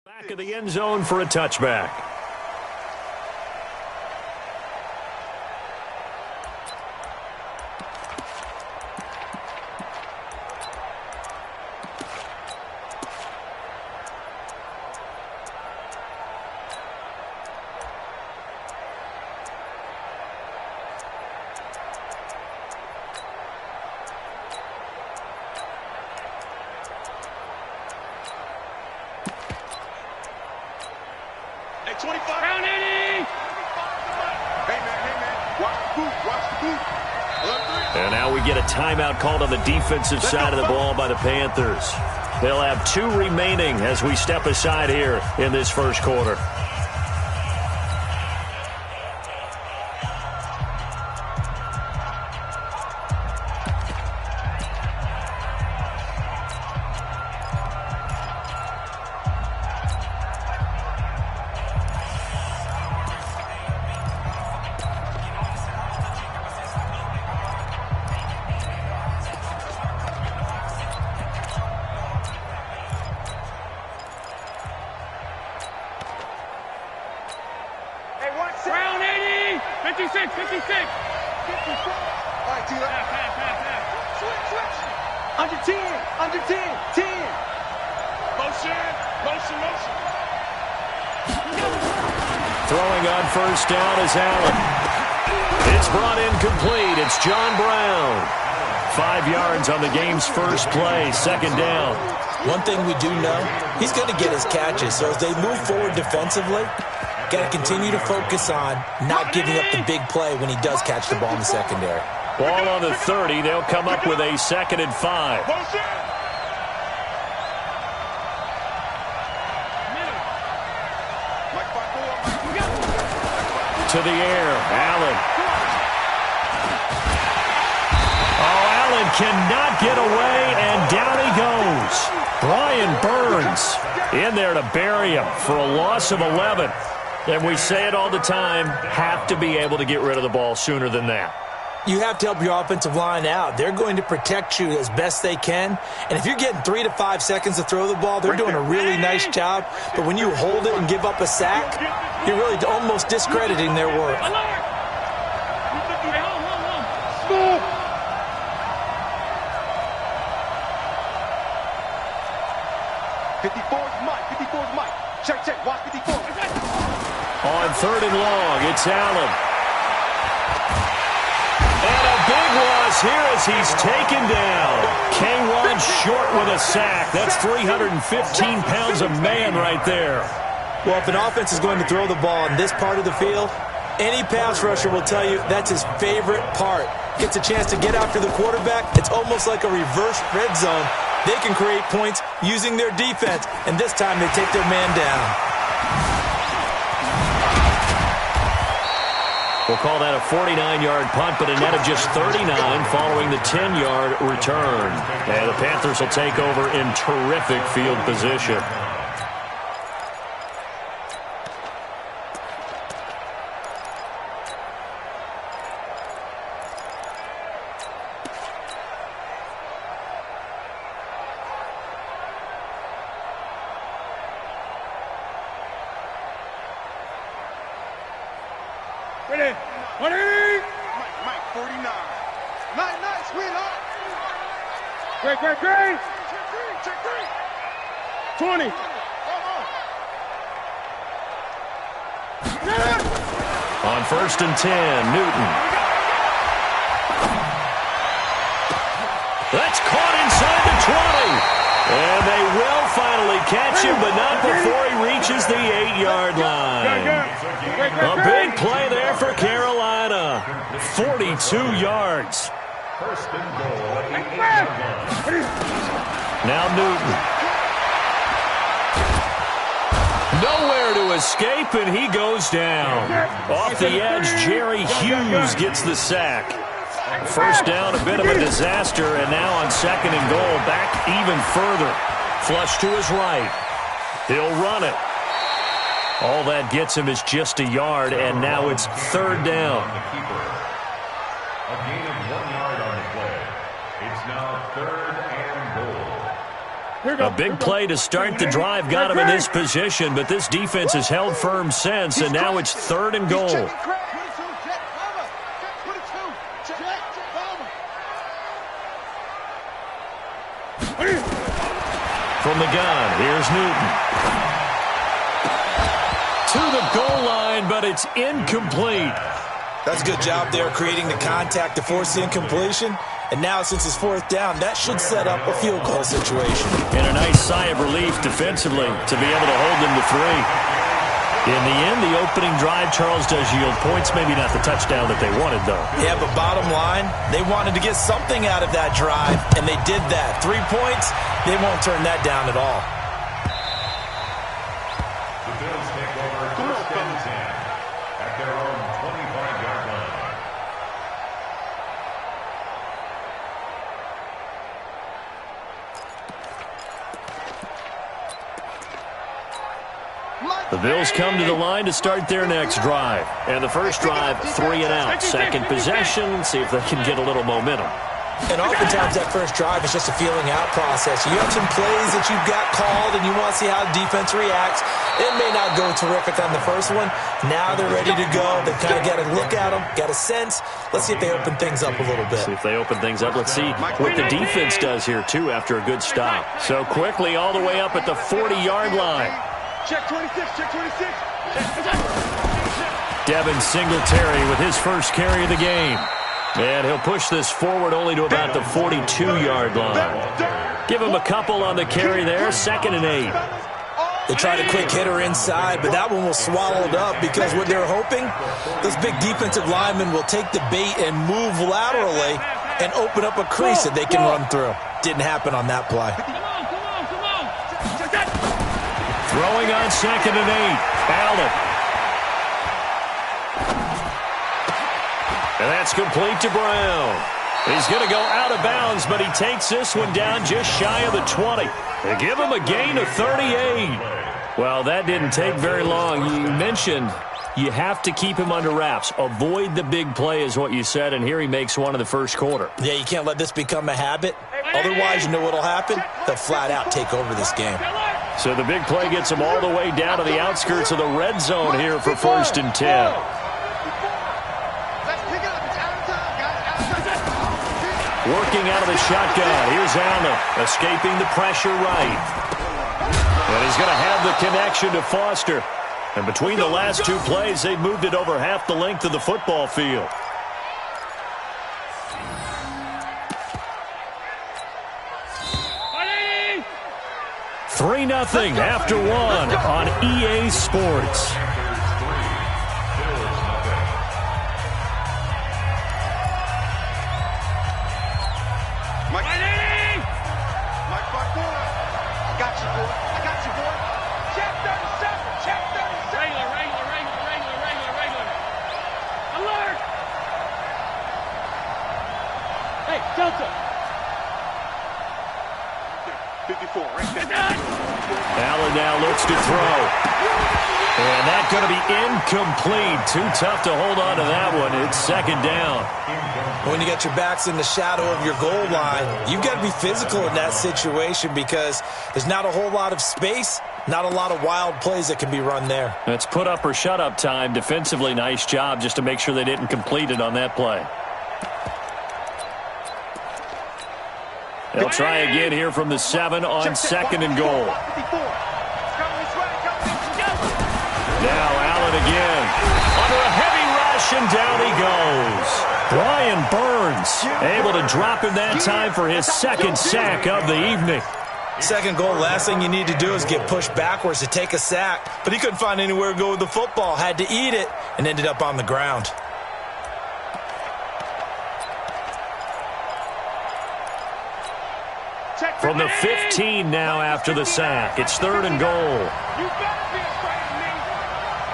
Back of the end zone for a touchback. And now we get a timeout called on the defensive side of the ball by the Panthers. They'll have 2 remaining as we step aside here in this first quarter. Round 80! 56, 56! 54! All right, Tila. Half. Switch. Under 10, 10. Motion. Throwing on first down is Allen. It's brought in complete. It's John Brown. 5 yards on the game's first play, second down. One thing we do know, he's going to get his catches. So as they move forward defensively, got to continue to focus on not giving up the big play when he does catch the ball in the secondary. Ball on the 30. They'll come up with a 2nd and 5. To the air, Allen. Oh, Allen cannot get away, and down he goes. Brian Burns in there to bury him for a loss of 11. And we say it all the time, have to be able to get rid of the ball sooner than that. You have to help your offensive line out. They're going to protect you as best they can. And if you're getting 3 to 5 seconds to throw the ball, they're doing a really nice job. But when you hold it and give up a sack, you're really almost discrediting their work. 54's Mike. Check. Watch 54. On 3rd and long, it's Allen. And a big loss here as he's taken down. K1 short with a sack. That's 315 pounds of man right there. Well, if an offense is going to throw the ball in this part of the field, any pass rusher will tell you that's his favorite part. Gets a chance to get after the quarterback. It's almost like a reverse red zone. They can create points using their defense, and this time they take their man down. We'll call that a 49-yard punt, but a net of just 39 following the 10-yard return. And the Panthers will take over in terrific field position. Ready? 20! Mike, 49. Nice, sweetheart. Great. Check three. 20. On 1st and 10, Newton. That's caught inside the 20. And they will finally catch him, but not before he reaches the 8-yard line. A big play there for Carolina. 42 yards. First and goal at the 8-yard line. Now Newton. Nowhere to escape, and he goes down. Off the edge, Jerry Hughes gets the sack. First down, a bit of a disaster, and now on 2nd and goal, back even further. Flush to his right. He'll run it. All that gets him is just a yard, and now it's 3rd down. A gain of 1 yard on the play. It's now 3rd and goal. A big play to start the drive got him in this position, but this defense has held firm since, and now it's 3rd and goal. From the gun, here's Newton. To the goal line, but it's incomplete. That's a good job there creating the contact to force the incompletion. And now, since it's 4th down, that should set up a field goal situation. And a nice sigh of relief defensively to be able to hold them to 3. In the end, the opening drive, Charles, does yield points. Maybe not the touchdown that they wanted, though. Yeah, but bottom line, they wanted to get something out of that drive, and they did that. 3 points, they won't turn that down at all. The Bills take over first and 10 at their own 25-yard line. The Bills come to the line to start their next drive. And the first drive, 3 and out. Second possession, see if they can get a little momentum. And oftentimes that first drive is just a feeling out process. You have some plays that you've got called and you want to see how the defense reacts. It may not go terrific on the first one. Now they're ready to go. They've kind of got to look at them, got a sense. Let's see if they open things up a little bit. See if they open things up. Let's see what the defense does here, too, after a good stop. So quickly all the way up at the 40-yard line. Check 26, check 26. Devin Singletary with his first carry of the game. And he'll push this forward only to about the 42-yard line. Give him a couple on the carry there, 2nd and 8. They tried a quick hitter inside, but that one was swallowed up because what they're hoping, those big defensive linemen will take the bait and move laterally and open up a crease that they can run through. Didn't happen on that play. Throwing on 2nd and 8. Allen. And that's complete to Brown. He's going to go out of bounds, but he takes this one down just shy of the 20. They give him a gain of 38. Well, that didn't take very long. You mentioned you have to keep him under wraps. Avoid the big play is what you said, and here he makes one in the first quarter. Yeah, you can't let this become a habit. Otherwise, you know what will happen? They'll flat out take over this game. So the big play gets him all the way down to the outskirts of the red zone here for 1st and 10. Working out of the shotgun. Here's Allen, escaping the pressure right. And he's going to have the connection to Foster. And between the last 2 plays, they've moved it over half the length of the football field. $3-0 after 1 on EA Sports. Allen now looks to throw. And that's going to be incomplete. Too tough to hold on to that one. It's 2nd down. When you got your backs in the shadow of your goal line, you've got to be physical in that situation because there's not a whole lot of space, not a lot of wild plays that can be run there. It's put up or shut up time. Defensively, nice job just to make sure they didn't complete it on that play. They'll try again here from the 7 on 2nd and goal. Now Allen again. Under a heavy rush, and down he goes. Brian Burns able to drop him that time for his 2nd sack of the evening. 2nd goal, last thing you need to do is get pushed backwards to take a sack. But he couldn't find anywhere to go with the football. Had to eat it and ended up on the ground. From the 15 now after the sack. It's 3rd and goal. You better be afraid of me.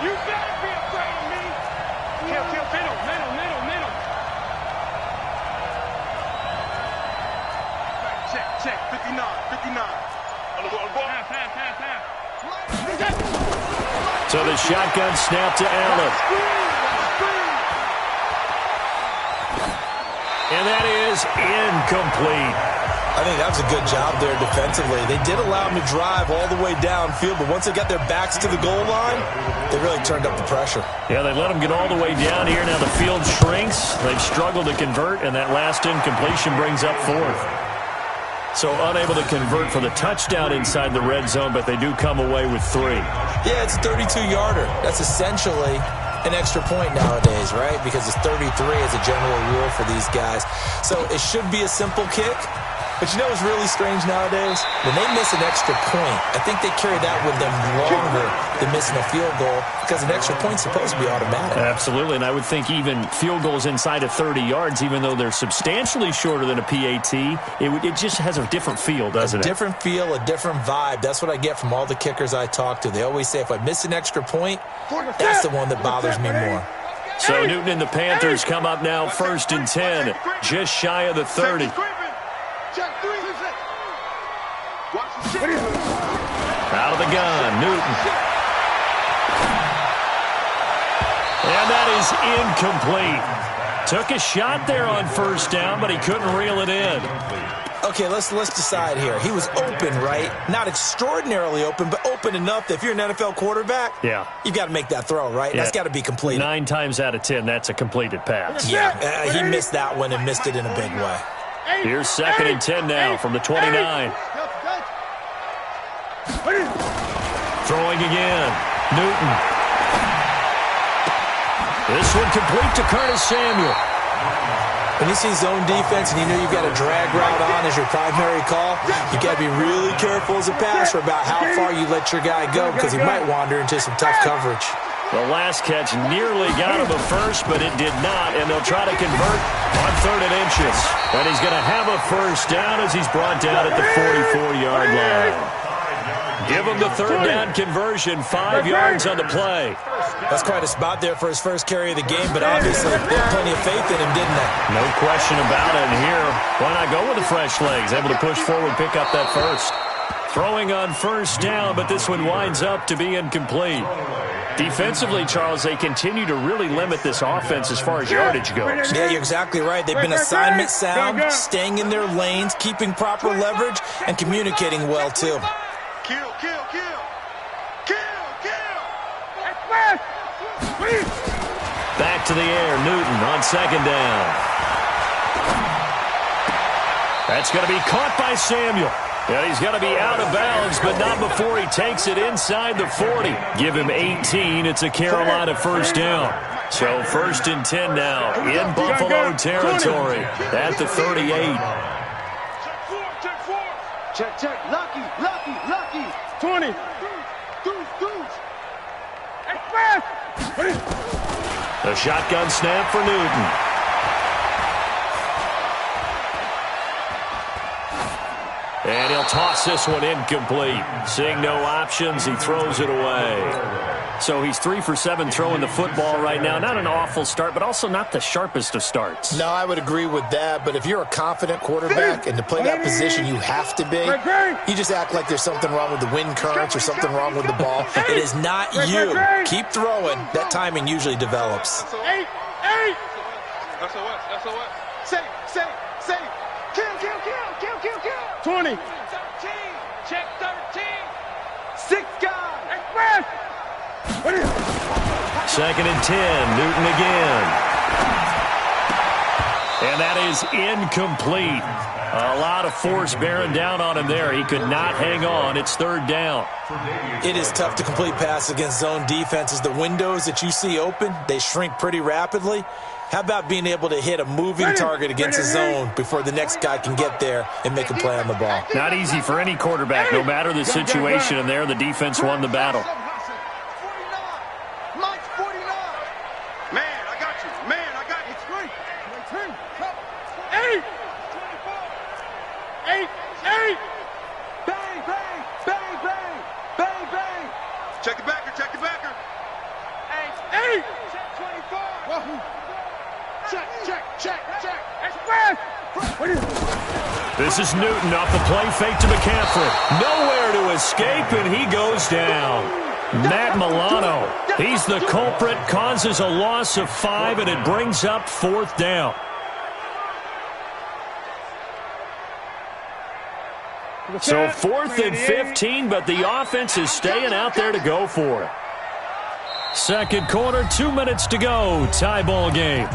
You better be afraid of me. Middle. Check. 59. So the shotgun snap to Allen. And that is incomplete. I think that was a good job there defensively. They did allow him to drive all the way downfield, but once they got their backs to the goal line, they really turned up the pressure. Yeah, they let him get all the way down here. Now the field shrinks. They've struggled to convert, and that last incompletion brings up 4th. So unable to convert for the touchdown inside the red zone, but they do come away with 3. Yeah, it's a 32-yarder. That's essentially an extra point nowadays, right? Because it's 33 as a general rule for these guys. So it should be a simple kick. But you know what's really strange nowadays? When they miss an extra point, I think they carry that with them longer than missing a field goal because an extra point's supposed to be automatic. Absolutely, and I would think even field goals inside of 30 yards, even though they're substantially shorter than a PAT, it just has a different feel, doesn't it? A different feel, a different vibe. That's what I get from all the kickers I talk to. They always say if I miss an extra point, that's the one that bothers me more. So Newton and the Panthers come up now 1st and 10, just shy of the 30. Out of the gun, Newton. And that is incomplete. Took a shot there on 1st down, but he couldn't reel it in. Okay, let's decide here. He was open, right? Not extraordinarily open, but open enough that if you're an NFL quarterback, you've got to make that throw, right? Yeah. That's got to be completed. 9 times out of 10, that's a completed pass. Yeah, he missed that one and missed it in a big way. Here's 2nd and 10 now from the 29. Throwing again. Newton. This one complete to Curtis Samuel. When you see zone defense and you know you've got a drag route on as your primary call, you've got to be really careful as a passer about how far you let your guy go because he might wander into some tough coverage. The last catch nearly got him a first, but it did not, and they'll try to convert on 3rd and inches. And he's going to have a 1st down as he's brought down at the 44-yard line. Give him the 3rd down conversion, 5 yards on the play. That's quite a spot there for his first carry of the game, but obviously they had plenty of faith in him, didn't they? No question about it. And here, why not go with the fresh legs? Able to push forward, pick up that first. Throwing on 1st down, but this one winds up to be incomplete. Defensively, Charles, they continue to really limit this offense as far as yardage goes. Yeah, you're exactly right. They've been assignment sound, staying in their lanes, keeping proper leverage, and communicating well, too. Kill, kill, kill. Kill, kill. Back to the air, Newton on 2nd down. That's going to be caught by Samuel. And he's going to be out of bounds, but not before he takes it inside the 40. Give him 18. It's a Carolina 1st down. So 1st and 10 now in Buffalo territory at the 38. Check, check. Lucky, lucky, lucky. 20. Goose. The shotgun snap for Newton. And he'll toss this one incomplete. Seeing no options, he throws it away. So he's 3 for 7 throwing the football right now. Not an awful start, but also not the sharpest of starts. No, I would agree with that. But if you're a confident quarterback and to play that position you have to be, you just act like there's something wrong with the wind currents or something wrong with the ball. It is not you. Keep throwing. That timing usually develops. 8. Say. Kill. 20. 13. Check 13. 6 guys. 2nd and 10. Newton again. And that is incomplete. A lot of force bearing down on him there. He could not hang on. It's 3rd down. It is tough to complete passes against zone defenses. The windows that you see open, they shrink pretty rapidly. How about being able to hit a moving target against a zone before the next guy can get there and make a play on the ball? Not easy for any quarterback, no matter the situation. And there, the defense won the battle. 49. Mike's 49. Man, I got you. It's 3. 8. 8. Bang, bang, bang, bang, bang, bang. Check the backer. 8. Check 24. Check. This is Newton off the play fake to McCaffrey. Nowhere to escape, and he goes down. Matt Milano, he's the culprit, causes a loss of 5, and it brings up 4th down. So 4th and 15, but the offense is staying out there to go for it. 2nd quarter, 2 minutes to go. Tie ball game.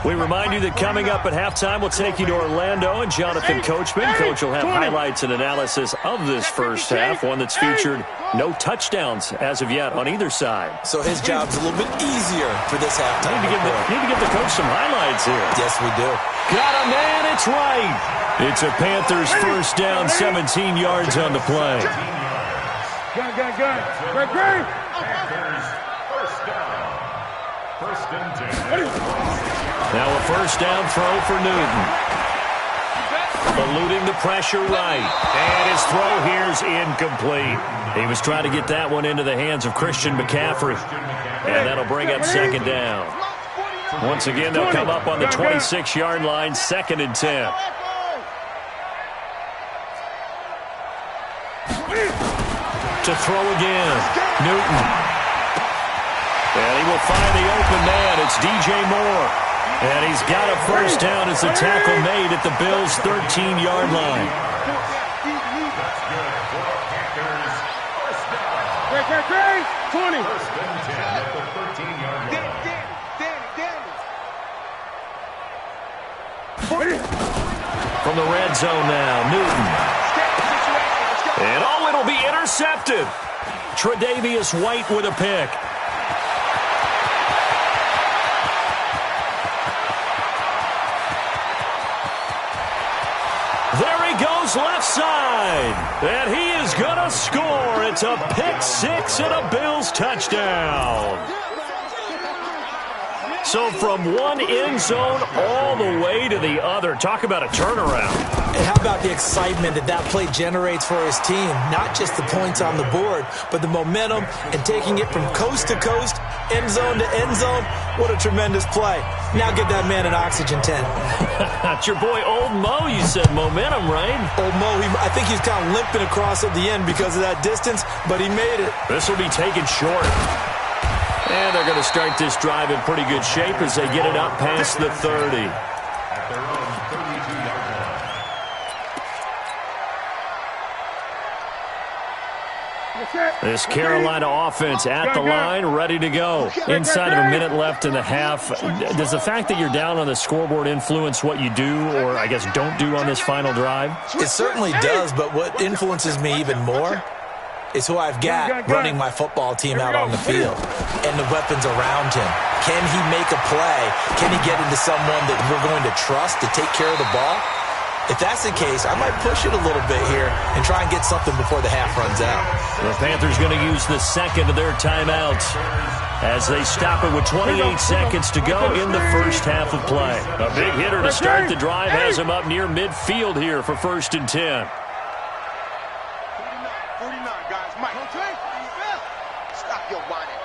We remind you that coming up at halftime, we'll take you to Orlando and Jonathan Coachman. Coach will have highlights and analysis of this first half, one that's featured no touchdowns as of yet on either side. So his job's a little bit easier for this halftime. Need to give the coach some highlights here. Yes, we do. Got a man, it's right. It's a Panthers first down, 17 yards on the play. Panthers first down. First and 10. Now a first down throw for Newton. Eluding the pressure right. And his throw here's incomplete. He was trying to get that one into the hands of Christian McCaffrey. And that'll bring up second down. Once again, they'll come up on the 26-yard line, second and 10. To throw again, Newton. And he will find the open man. It's DJ Moore. And he's got a first down as the tackle made at the Bills' 13-yard line. Great, 20. First and 10 at the 13-yard line. From the red zone now, Newton. And it'll be intercepted. Tre'Davious White with a pick. There he goes left side. And he is going to score. It's a pick six and a Bills touchdown. So from one end zone all the way to the other. Talk about a turnaround. And how about the excitement that play generates for his team? Not just the points on the board, but the momentum and taking it from coast to coast, end zone to end zone. What a tremendous play. Now get that man an oxygen tent. That's your boy Old Mo. You said momentum, right? Old Mo, I think he's kind of limping across at the end because of that distance, but he made it. This will be taken short. And they're going to start this drive in pretty good shape as they get it up past the 30. At their own 32-yard line. This Carolina offense at the line, ready to go. Inside of a minute left in the half. Does the fact that you're down on the scoreboard influence what you do or, I guess, don't do on this final drive? It certainly does, but what influences me even more is who I've got running my football team out on the field and the weapons around him. Can he make a play? Can he get into someone that we're going to trust to take care of the ball? If that's the case, I might push it a little bit here and try and get something before the half runs out. The Panthers going to use the second of their timeouts as they stop it with 28 seconds to go in the first half of play. A big hitter to start the drive has him up near midfield here for first and 10. Stop your whining.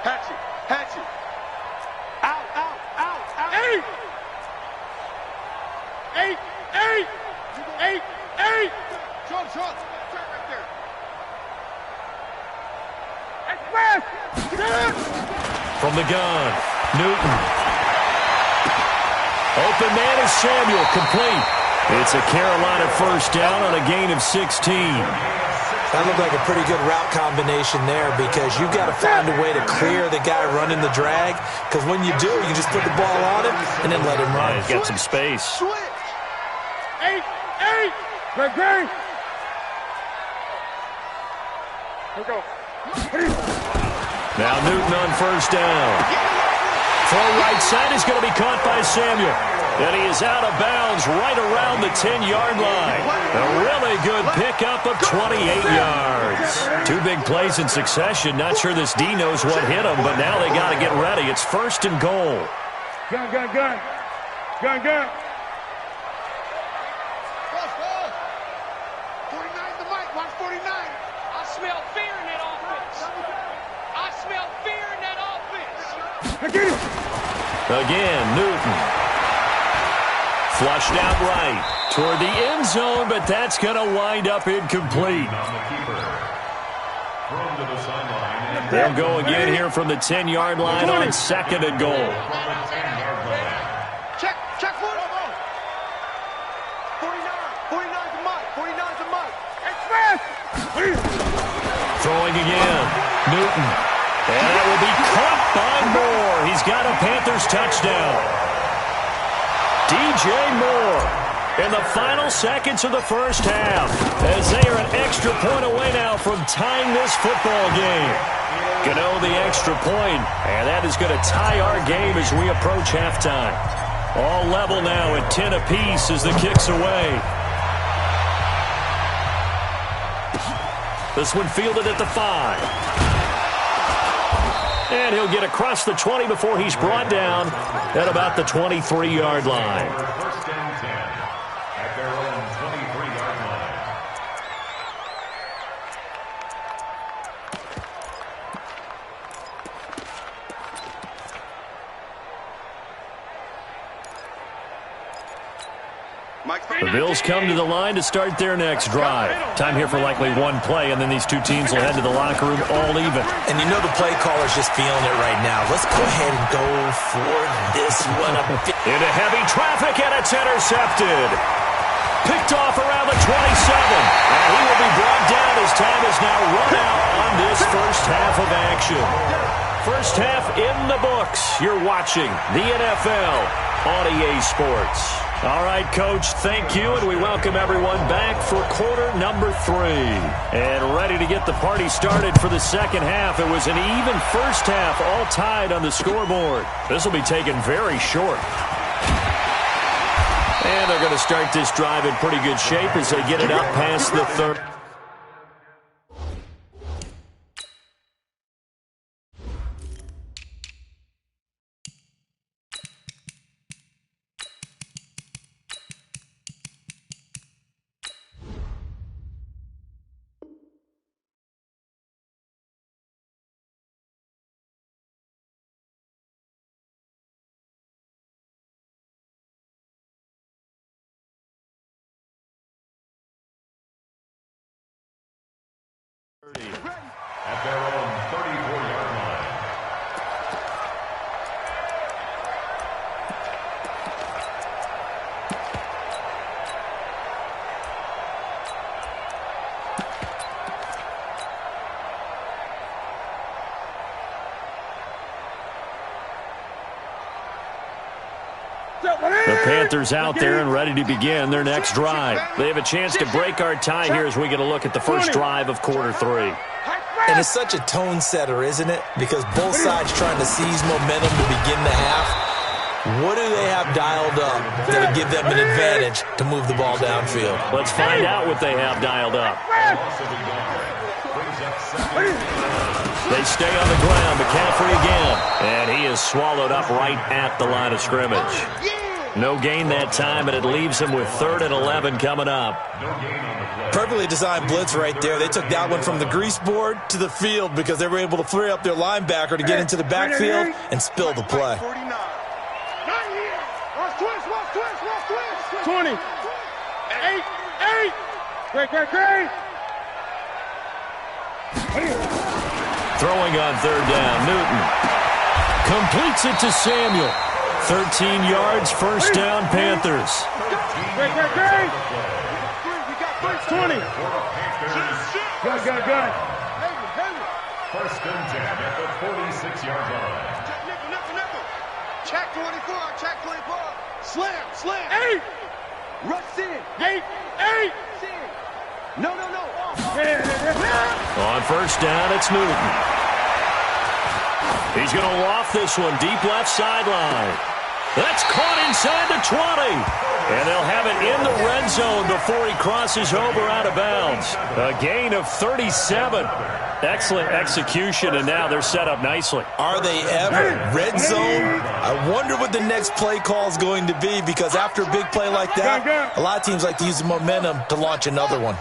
Hatchet. Out. 8. Short. Right there. Express. From the gun, Newton. Open man is Samuel, complete. It's a Carolina first down on a gain of 16. That looked like a pretty good route combination there because you've got to find a way to clear the guy running the drag because when you do, you just put the ball on him and then let him run. He's got some space. Switch. 8. Great. Here we go. Now Newton on first down. Throw right side is going to be caught by Samuel. And he is out of bounds right around the 10-yard line. A really good pickup of 28 yards. Two big plays in succession. Not sure this D knows what hit him, but now they got to get ready. It's first and goal. Gun. Again, Newton. Flushed out right toward the end zone, but that's going to wind up incomplete. They'll go again here from the 10-yard line on second and goal. Check 49's a Mike. 49's a Mike. Express. Throwing again, Newton. And that will be caught by Moore. He's got a Panthers touchdown. DJ Moore in the final seconds of the first half, as they are an extra point away now from tying this football game. Gano the extra point, and that is going to tie our game as we approach halftime. All level now at 10 apiece as the kick's away. This one fielded at the 5. And he'll get across the 20 before he's brought down at about the 23-yard line. First and 10 at their own 23-yard line. The Bills come to the line to start their next drive. Time here for likely one play, and then these two teams will head to the locker room all even. And you know the play caller's just feeling it right now. Let's go ahead and go for this one. Into heavy traffic, and it's intercepted. Picked off around the 27. And he will be brought down as time is now run out on this first half of action. First half in the books. You're watching the NFL on EA Sports. All right, Coach, thank you, and we welcome everyone back for quarter number 3. And ready to get the party started for the second half. It was an even first half, all tied on the scoreboard. This will be taken very short. And they're going to start this drive in pretty good shape as they get it up past the 30. At their own 34-yard line. The Panthers out there and ready to begin their next drive. They have a chance to break our tie here as we get a look at the first drive of quarter 3. And it's such a tone setter, isn't it? Because both sides trying to seize momentum to begin the half. What do they have dialed up that'll give them an advantage to move the ball downfield? Let's find out what they have dialed up. They stay on the ground. McCaffrey again. And he is swallowed up right at the line of scrimmage. No gain that time, and it leaves him with 3rd and 11 coming up. Perfectly designed blitz right there. They took that one from the grease board to the field because they were able to free up their linebacker to get into the backfield and spill the play. 20. 8. Great. Throwing on 3rd down, Newton. Completes it to Samuel. 13 yards, first down, Panthers. Great. 20. Got it. First and 10 at the 46-yard line. Check 24. Slam. 8. Rush in. 8. No. On first down, it's Newton. He's going to loft this one deep left sideline. That's caught inside the 20. And they'll have it in the red zone before he crosses over out of bounds. A gain of 37. Excellent execution, and now they're set up nicely. Are they ever? Red zone? I wonder what the next play call is going to be, because after a big play like that, a lot of teams like to use the momentum to launch another one.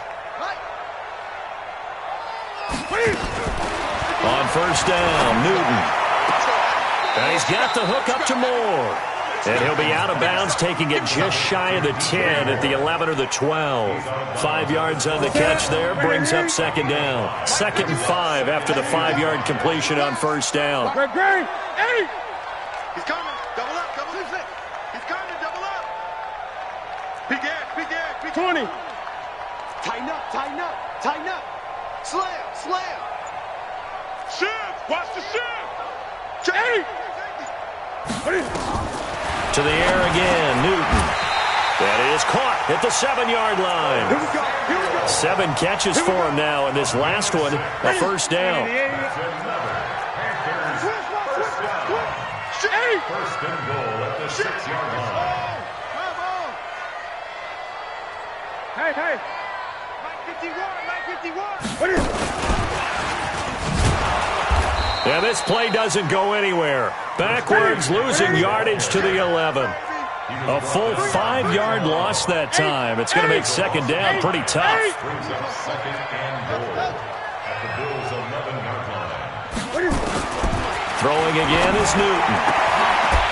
On first down, Newton. And he's got the hook up to Moore. And he'll be out of bounds, taking it just shy of the 10 at the 11 or the 12. 5 yards on the catch there, brings up second down. 2nd and 5 after the 5-yard completion on first down. Great. 8. He's coming. Double up. He's coming. Double up. Big ass. 20. Tighten up. Slam. Shift. Watch the shift. 8. To the air again, Newton. That is caught at the 7-yard line. 7 catches for him now, and this last one, a first down. First and goal at the 6-yard line. Hey. Mike 51. Yeah, this play doesn't go anywhere. Backwards, losing yardage to the 11. A full 5-yard loss that time. It's going to make second down pretty tough. Brings up second and goal at the Bills' 11-yard line. Throwing again is Newton.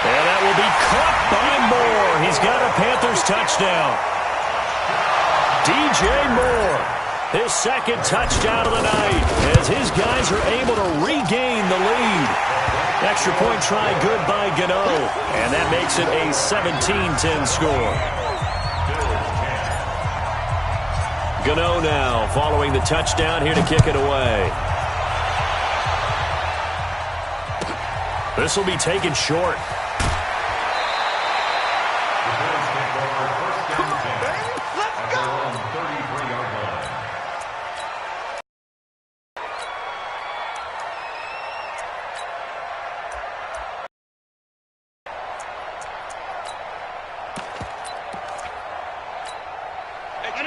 And that will be caught by Moore. He's got a Panthers touchdown. DJ Moore, his second touchdown of the night, as his guys are able to regain the lead. Extra point try good by Gano, and that makes it a 17-10 score. Gano now following the touchdown here to kick it away. This will be taken short.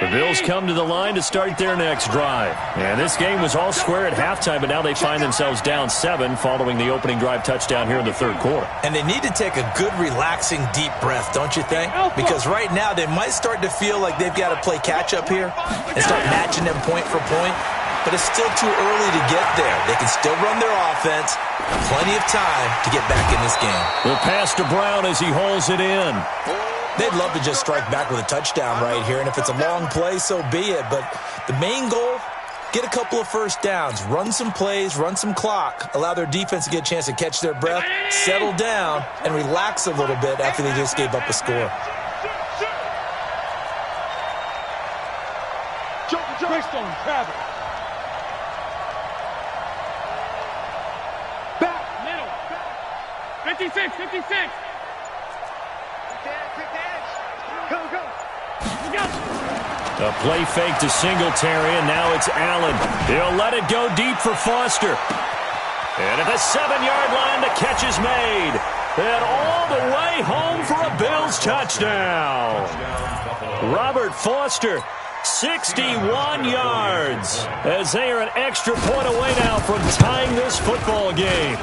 The Bills come to the line to start their next drive. And this game was all square at halftime, but now they find themselves down 7 following the opening drive touchdown here in the third quarter. And they need to take a good, relaxing, deep breath, don't you think? Because right now they might start to feel like they've got to play catch-up here and start matching them point for point. But it's still too early to get there. They can still run their offense. Plenty of time to get back in this game. The pass to Brown as he holds it in. They'd love to just strike back with a touchdown right here, and if it's a long play, so be it. But the main goal, get a couple of first downs, run some plays, run some clock, allow their defense to get a chance to catch their breath, settle down, and relax a little bit after they just gave up a score. Greystone, travel. Back, middle. 56. A play fake to Singletary, and now it's Allen. He'll let it go deep for Foster. And at the 7-yard line, the catch is made. And all the way home for a Bills touchdown. Robert Foster, 61 yards, as they are an extra point away now from tying this football game.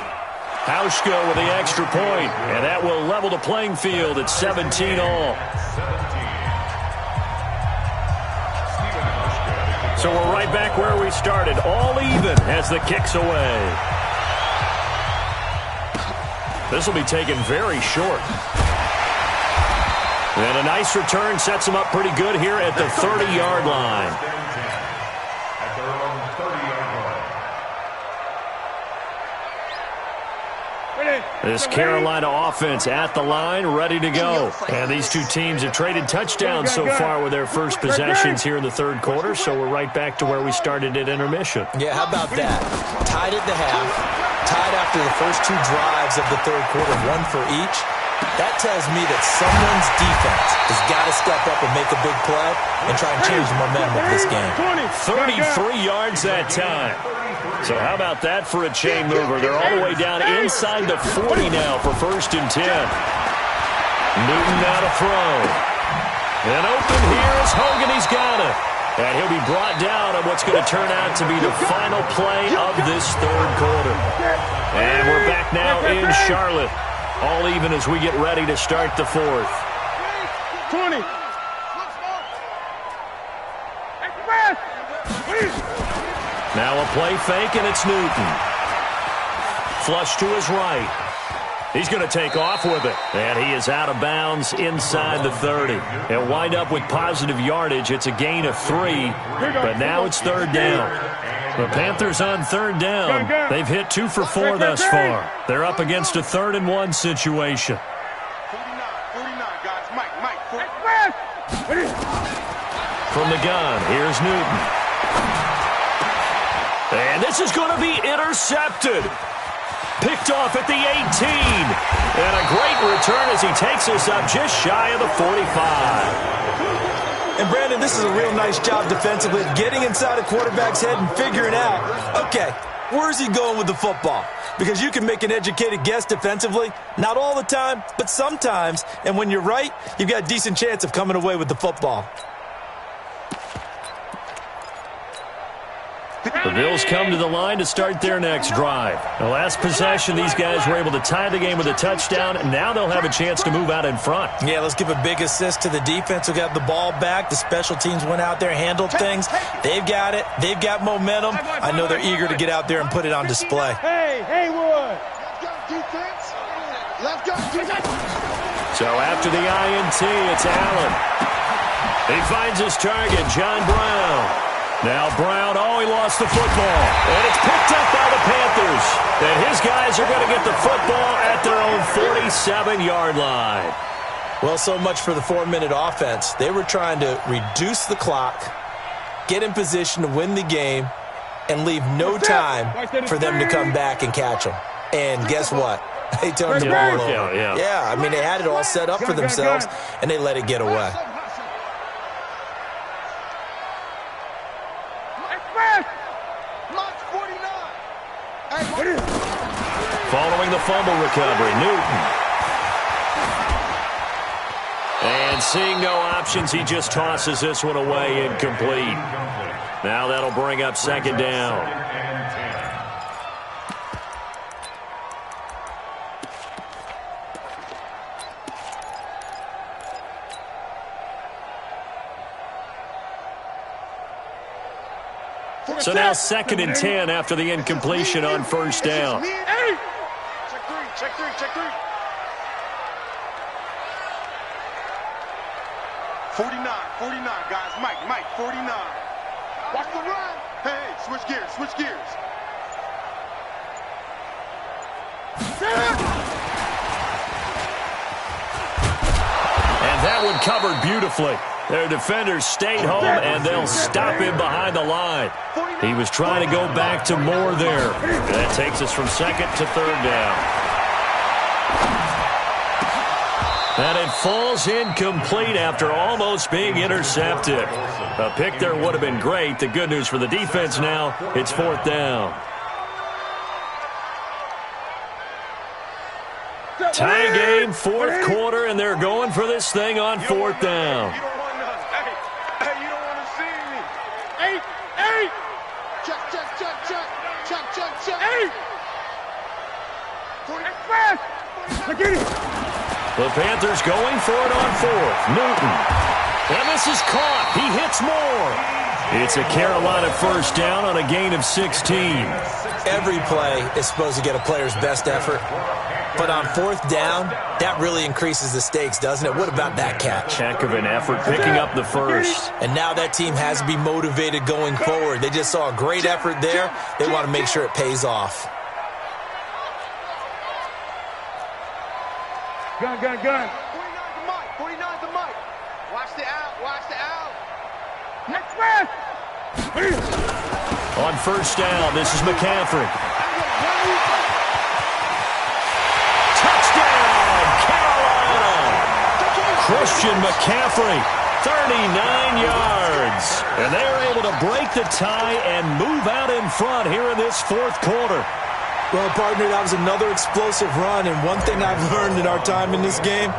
Hauschka with the extra point, and that will level the playing field at 17 all. So we're right back where we started, all even as the kick's away. This will be taken very short. And a nice return sets them up pretty good here at the 30-yard line. At their own 30-yard line. This Carolina offense at the line, ready to go. And these two teams have traded touchdowns so far with their first possessions here in the third quarter, so we're right back to where we started at intermission. Yeah, how about that? Tied at the half, tied after the first 2 drives of the third quarter, 1 for each. That tells me that someone's defense has got to step up and make a big play and try and change the momentum of this game. 33 yards that time. So how about that for a chain mover? They're all the way down inside the 40 now for 1st and 10. Newton now to throw. And open here is Hogan. He's got it. And he'll be brought down on what's going to turn out to be the final play of this third quarter. And we're back now in Charlotte. All even as we get ready to start the fourth. 20. Now a play fake, and it's Newton. Flush to his right. He's going to take off with it. And he is out of bounds inside the 30. He'll wind up with positive yardage. It's a gain of 3, but now it's third down. The Panthers on third down. They've hit 2 for 4 thus far. They're up against a 3rd and 1 situation. 49, guys. Mike. From the gun, here's Newton. And this is going to be intercepted. Picked off at the 18. And a great return as he takes us up just shy of the 45. And, Brandon, this is a real nice job defensively of getting inside a quarterback's head and figuring out, okay, where's he going with the football? Because you can make an educated guess defensively, not all the time, but sometimes. And when you're right, you've got a decent chance of coming away with the football. The Bills come to the line to start their next drive. The last possession, these guys were able to tie the game with a touchdown, and now they'll have a chance to move out in front. Yeah, let's give a big assist to the defense who got the ball back. The special teams went out there, handled things. They've got it. They've got momentum. I know they're eager to get out there and put it on display. Hey, Haywood! Let's go, defense! So after the INT, it's Allen. He finds his target, John Brown. Now Brown, he lost the football. And it's picked up by the Panthers. And his guys are going to get the football at their own 47-yard line. Well, so much for the 4-minute offense. They were trying to reduce the clock, get in position to win the game, and leave no time for them to come back and catch them. And guess what? They turned the ball over. Yeah, I mean, they had it all set up for themselves, and they let it get away. Following the fumble recovery, Newton. And seeing no options, he just tosses this one away, incomplete. Now that'll bring up second down. So now 2nd and 10 after the incompletion on first down. Check three. 49, guys. Mike, 49. Watch the run. Hey, switch gears. And that one covered beautifully. Their defenders stayed home, and they'll stop him behind the line. He was trying to go back to more there. That takes us from 2nd to 3rd down. And it falls incomplete after almost being intercepted. A pick there would have been great. The good news for the defense now, it's 4th down. Tie game, 4th quarter, and they're going for this thing on 4th down. The Panthers going for it on 4th. Newton. And this is caught. He hits more. It's a Carolina first down on a gain of 16. Every play is supposed to get a player's best effort. But on 4th down, that really increases the stakes, doesn't it? What about that catch? Heck of an effort picking up the first. And now that team has to be motivated going forward. They just saw a great effort there. They want to make sure it pays off. Gun. 49 to Mike. Watch the out. Next pass. On first down, this is McCaffrey. Touchdown, Carolina! Christian McCaffrey, 39 yards. And they're able to break the tie and move out in front here in this 4th quarter. Well, partner, that was another explosive run, and one thing I've learned in our time in this game,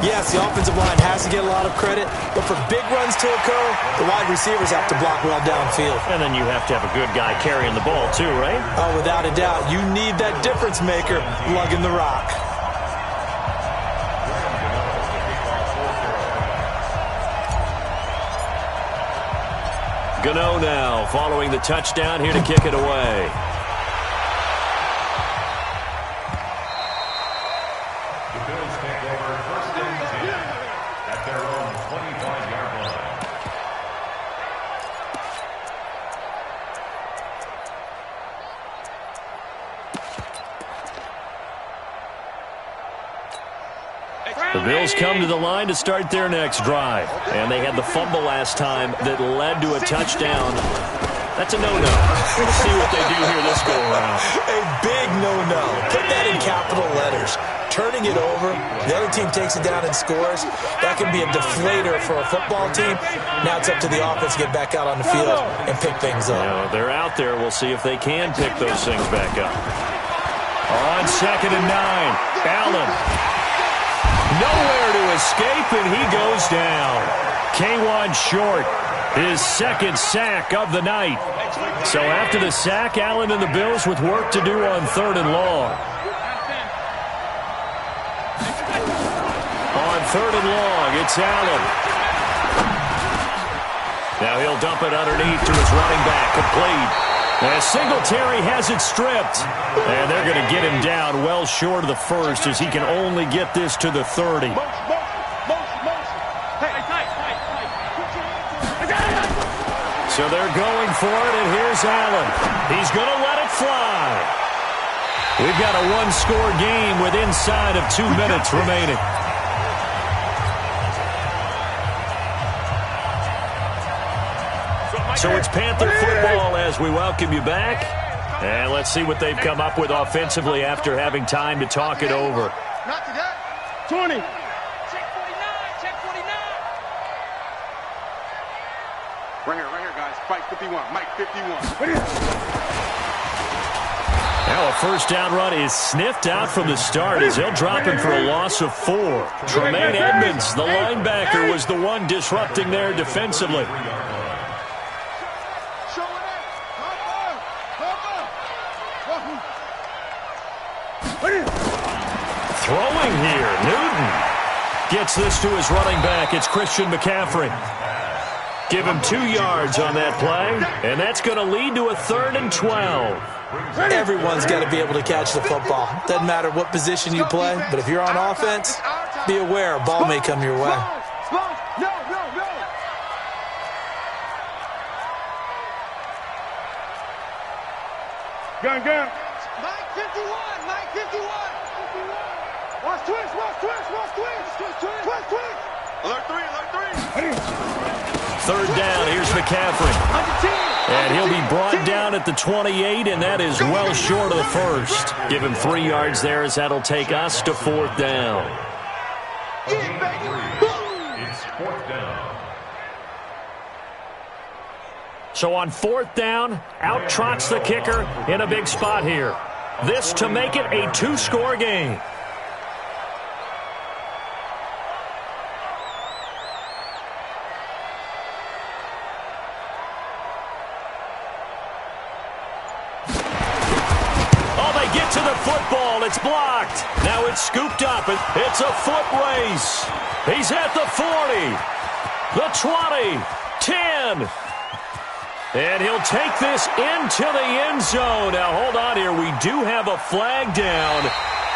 yes, the offensive line has to get a lot of credit, but for big runs to occur, the wide receivers have to block well downfield. And then you have to have a good guy carrying the ball too, right? Oh, without a doubt. You need that difference maker lugging the rock. Gano now following the touchdown here to kick it away. The Bills come to the line to start their next drive. And they had the fumble last time that led to a touchdown. That's a no-no. Let's see what they do here this go-around. A big no-no. Put that in capital letters. turning it over, the other team takes it down and scores. That can be a deflator for a football team. Now it's up to the offense to get back out on the field and pick things up. Now, they're out there. We'll see if they can pick those things back up. On 2nd and 9, Allen. Nowhere to escape, and he goes down. Kawann Short, his second sack of the night. So after the sack, Allen and the Bills with work to do on 3rd and long. On 3rd and long, it's Allen. Now he'll dump it underneath to his running back, complete. As Singletary has it stripped. And they're going to get him down well short of the first as he can only get this to the 30. So they're going for it, and here's Allen. He's going to let it fly. We've got a one-score game with inside of 2 minutes remaining. So it's Panther football as we welcome you back. And let's see what they've come up with offensively after having time to talk it over. Not today. 20. Check 49. Check 49. Right here, guys. Fight 51. Mike 51. Now a first down run is sniffed out from the start as they'll drop him for a loss of 4. Tremaine Edmonds, the linebacker, was the one disrupting there defensively. Throwing here, Newton gets this to his running back. It's Christian McCaffrey. Give him 2 yards on that play, and that's going to lead to a 3rd and 12. Everyone's got to be able to catch the football. Doesn't matter what position you play, but if you're on offense, be aware a ball may come your way. Gun. Mike 51. Mike 51. Watch twist. Alert 3. 3rd down, here's McCaffrey. And he'll be brought down at the 28, and that is well short of the first. Give him 3 yards there as that'll take us to 4th down. It's 4th down. So on 4th down, out trots the kicker in a big spot here. This to make it a 2-score game. To the football, it's blocked. Now it's scooped up. It's a foot race. He's at the 40, the 20, 10. And he'll take this into the end zone. Now, hold on here. We do have a flag down.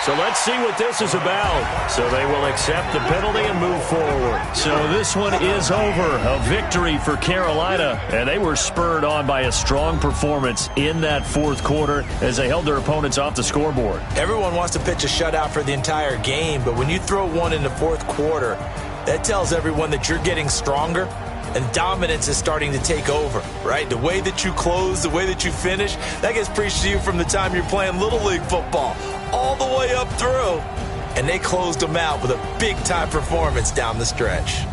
So let's see what this is about. So they will accept the penalty and move forward. So this one is over. A victory for Carolina. And they were spurred on by a strong performance in that 4th quarter as they held their opponents off the scoreboard. Everyone wants to pitch a shutout for the entire game, but when you throw one in the 4th quarter, that tells everyone that you're getting stronger and dominance is starting to take over, right? The way that you close, the way that you finish, that gets preached to you from the time you're playing Little League football all the way up through. And they closed them out with a big-time performance down the stretch.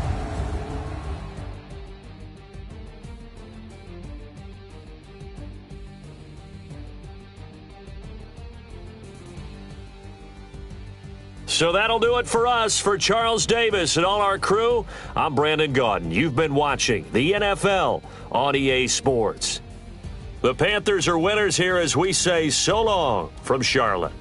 So that'll do it for us. For Charles Davis and all our crew, I'm Brandon Gaudin. You've been watching the NFL on EA Sports. The Panthers are winners here as we say so long from Charlotte.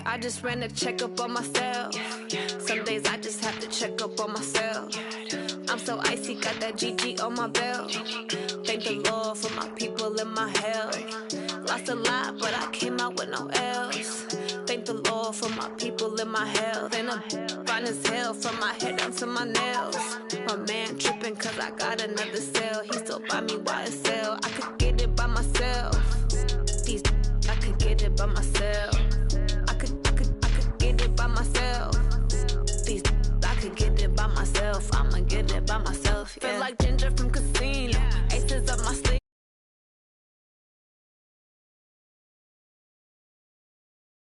I just ran a checkup on myself. Some days I just have to check up on myself. I'm so icy, got that GG on my belt. Thank the Lord for my people in my health. Lost a lot, but I came out with no L's. Thank the Lord for my people in my health. And I'm fine as hell from my head down to my nails. My man tripping cause I got another cell. He still buy me YSL. I could get it by myself. These I could get it by myself. I could get it by myself. These I could get it by myself. I'ma get it by myself. Yeah. Feel like Ginger from